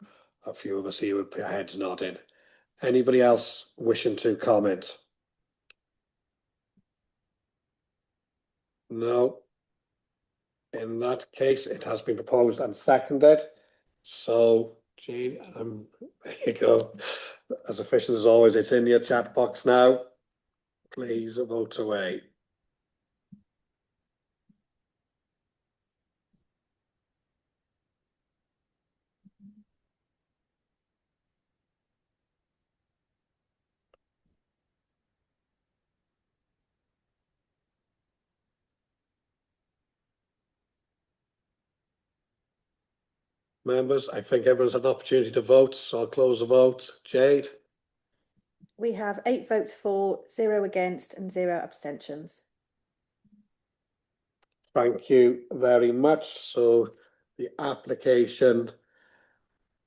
a few of us here with our heads nodding. Anybody else wishing to comment? No. In that case, it has been proposed and seconded. So, Jane, there you go. As efficient as always, it's in your chat box now. Please vote away. Members, I think everyone's had an opportunity to vote, so I'll close the vote. Jade? We have 8 votes for, 0 against and 0 abstentions. Thank you very much. So the application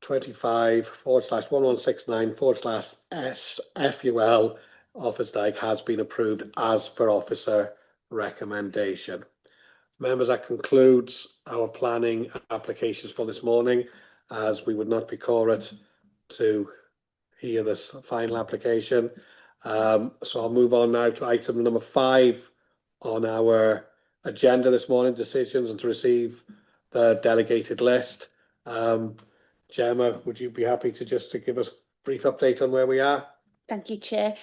25/1169/FUL Office Dyke has been approved as per officer recommendation. Members, that concludes our planning applications for this morning, as we would not be quorate to hear this final application. So I'll move on now to item number 5 on our agenda this morning, decisions and to receive the delegated list. Gemma, would you be happy to give us a brief update on where we are? Thank you, Chair.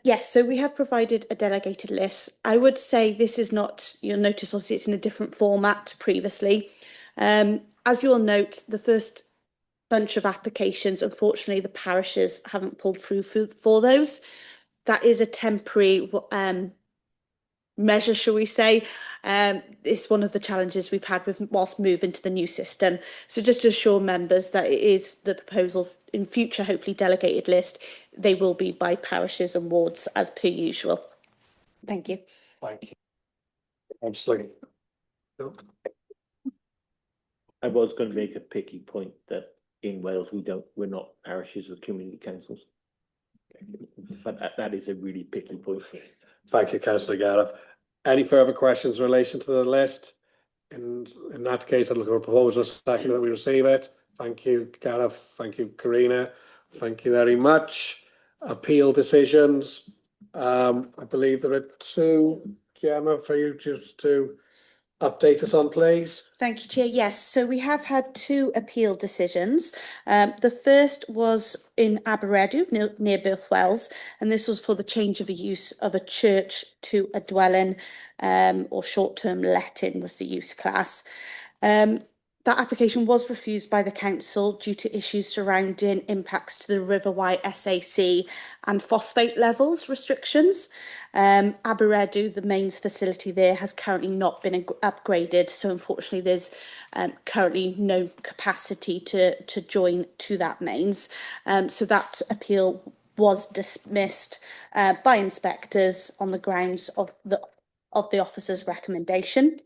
Yes, so we have provided a delegated list. I would say this is not, you'll notice obviously it's in a different format to previously. As you'll note, the first bunch of applications, unfortunately, the parishes haven't pulled through for those. That is a temporary measure, shall we say. It's one of the challenges we've had whilst moving to the new system. So just to assure members that it is the proposal in future, hopefully delegated list, they will be by parishes and wards as per usual. Thank you. Thank you. Absolutely. I was going to make a picky point that in Wales we're not parishes or community councils, but that is a really picky point. Thank you, Councillor Gareth. Any further questions in relation to the list? In that case, I'd look for a proposal second that we receive it. Thank you, Gareth. Thank you, Karina. Thank you very much. Appeal decisions. I believe there are two, Gemma, for you just to update us on, please. Thank you, Chair. Yes, so we have had two appeal decisions. The first was in Aberedu, near Builthwells, and this was for the change of a use of a church to a dwelling, or short-term letting was the use class. That application was refused by the council due to issues surrounding impacts to the River Wye SAC and phosphate levels restrictions. Aberedu, the mains facility there, has currently not been upgraded, so unfortunately there's currently no capacity to join to that mains. So that appeal was dismissed by inspectors on the grounds of the officer's recommendation.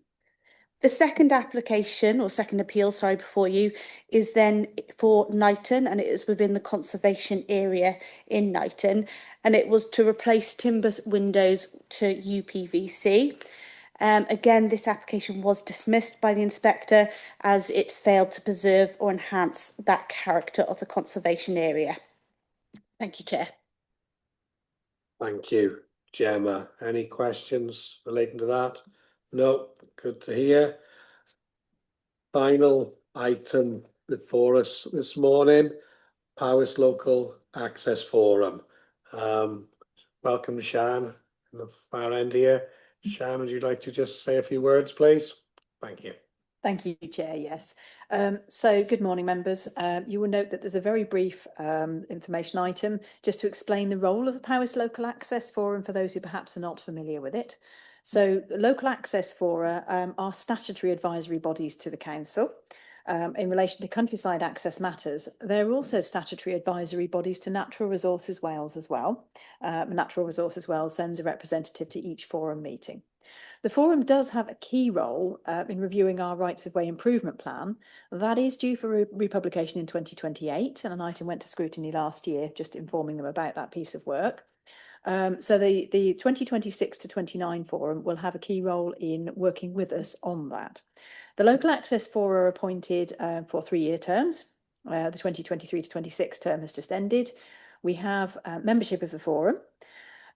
The second application, or second appeal, sorry, before you, is then for Knighton, and it is within the conservation area in Knighton, and it was to replace timber windows to UPVC. Again, this application was dismissed by the inspector as it failed to preserve or enhance that character of the conservation area. Thank you, Chair. Thank you, Gemma. Any questions relating to that? No, good to hear. Final item before us this morning, Powys Local Access Forum. Welcome, Shan, in the far end here. Shan, would you like to just say a few words, please? Thank you. Thank you, Chair. Yes. So good morning, members. You will note that there's a very brief information item just to explain the role of the Powys Local Access Forum for those who perhaps are not familiar with it. So the local access fora are statutory advisory bodies to the council. In relation to countryside access matters, they're also statutory advisory bodies to Natural Resources Wales as well. Natural Resources Wales sends a representative to each forum meeting. The forum does have a key role in reviewing our rights of way improvement plan. That is due for republication in 2028, and an item went to scrutiny last year, just informing them about that piece of work. So the 2026 to 29 forum will have a key role in working with us on that. The local access fora are appointed for 3-year terms. The 2023 to 26 term has just ended. We have membership of the forum.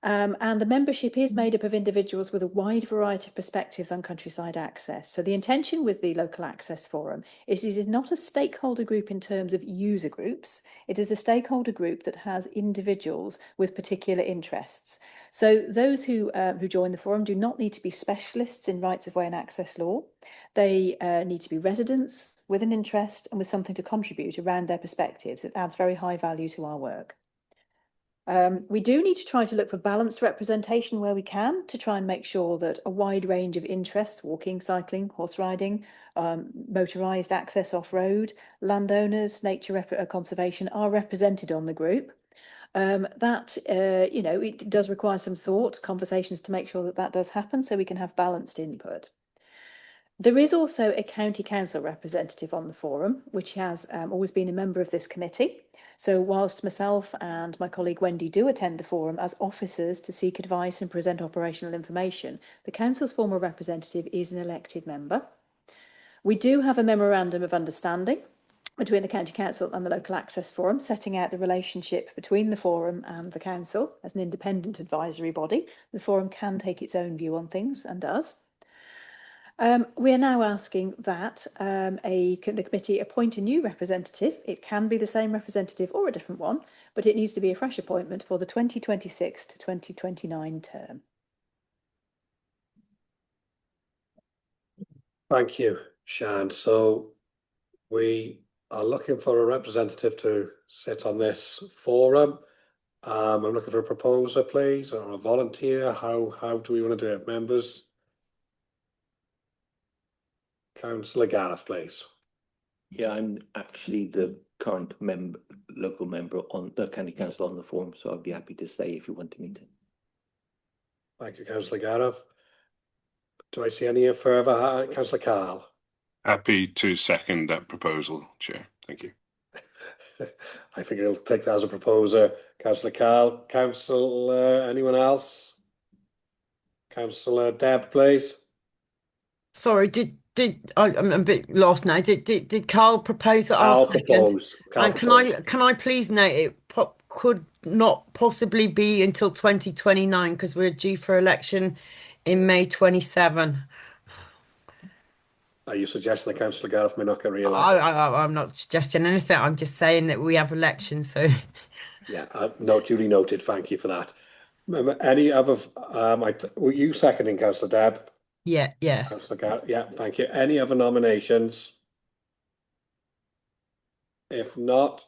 And the membership is made up of individuals with a wide variety of perspectives on countryside access. So the intention with the Local Access Forum is it is not a stakeholder group in terms of user groups. It is a stakeholder group that has individuals with particular interests. So those who join the forum do not need to be specialists in rights of way and access law. They need to be residents with an interest and with something to contribute around their perspectives. It adds very high value to our work. We do need to try to look for balanced representation where we can to try and make sure that a wide range of interests, walking, cycling, horse riding, motorised access off-road, landowners, nature conservation are represented on the group. It does require some thought, conversations to make sure that that does happen so we can have balanced input. There is also a county council representative on the forum, which has always been a member of this committee. So whilst myself and my colleague Wendy do attend the forum as officers to seek advice and present operational information, the council's former representative is an elected member. We do have a memorandum of understanding between the County Council and the Local Access Forum, setting out the relationship between the forum and the council as an independent advisory body. The forum can take its own view on things and does. We are now asking that the committee appoint a new representative. It can be the same representative or a different one, but it needs to be a fresh appointment for the 2026 to 2029 term. Thank you, Shan. So we are looking for a representative to sit on this forum. I'm looking for a proposer, please, or a volunteer. How do we want to do it, members? Councillor Gareth, please. Yeah, I'm actually the current local member on the County Council on the forum, so I'd be happy to stay if you wanted me to. Thank you, Councillor Gareth. Do I see any further? Councillor Carl. Happy to second that proposal, Chair. Thank you. I think I'll take that as a proposer. Councillor Carl. Council, anyone else? Councillor Deb, please. Sorry, I'm a bit lost now. Did Carl propose that our I'll second? propose. And can I please note it could not possibly be until 2029 because we're due for election in May 27. Are you suggesting that Councillor Gareth may not get re-elected? I'm not suggesting anything. I'm just saying that we have elections. So Yeah, no, duly noted. Thank you for that. Any other? Were you seconding, Councillor Deb? yeah, yes. Councillor Gareth. Yeah, thank you. Any other nominations? If not,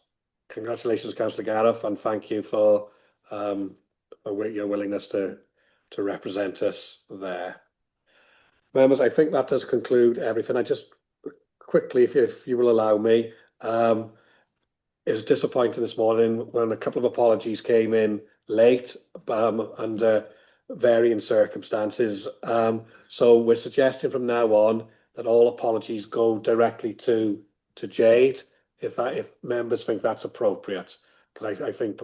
congratulations, Councillor Gareth, and thank you for your willingness to represent us there. Members, I think that does conclude everything. I just quickly, if you will allow me, it was disappointing this morning when a couple of apologies came in late under varying circumstances. So we're suggesting from now on that all apologies go directly to Jade, if members think that's appropriate. Because I think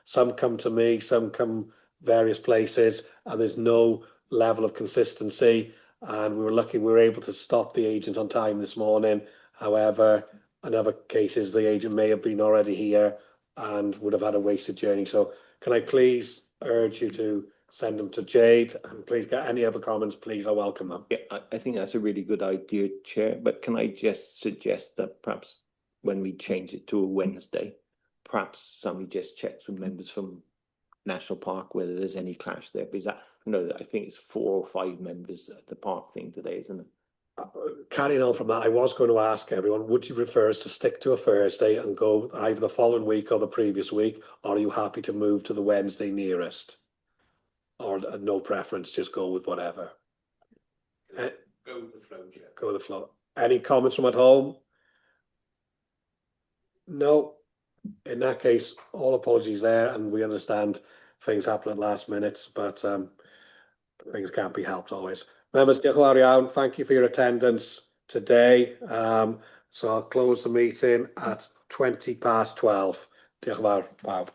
some come to me, some come various places, and there's no level of consistency. And we were able to stop the agent on time this morning. However, in other cases, the agent may have been already here and would have had a wasted journey. So can I please urge you to send them to Jade, and please get any other comments, please, I welcome them. Yeah, I think that's a really good idea, Chair, but can I just suggest that perhaps when we change it to a Wednesday, perhaps somebody just checks with members from National Park whether there's any clash there, because I think it's 4 or 5 members at the park thing today, isn't it? Carrying on from that, I was going to ask everyone, would you prefer us to stick to a Thursday and go either the following week or the previous week, or are you happy to move to the Wednesday nearest? Or no preference, just go with whatever? Go with the flow, Chair. Go with the flow. Any comments from at home? No. In that case, all apologies there, and we understand things happen at last minute, but things can't be helped always. Members, diolch yn fawr iawn. Thank you for your attendance today. So I'll close the meeting at 12:20. Diolch yn fawr, pawb.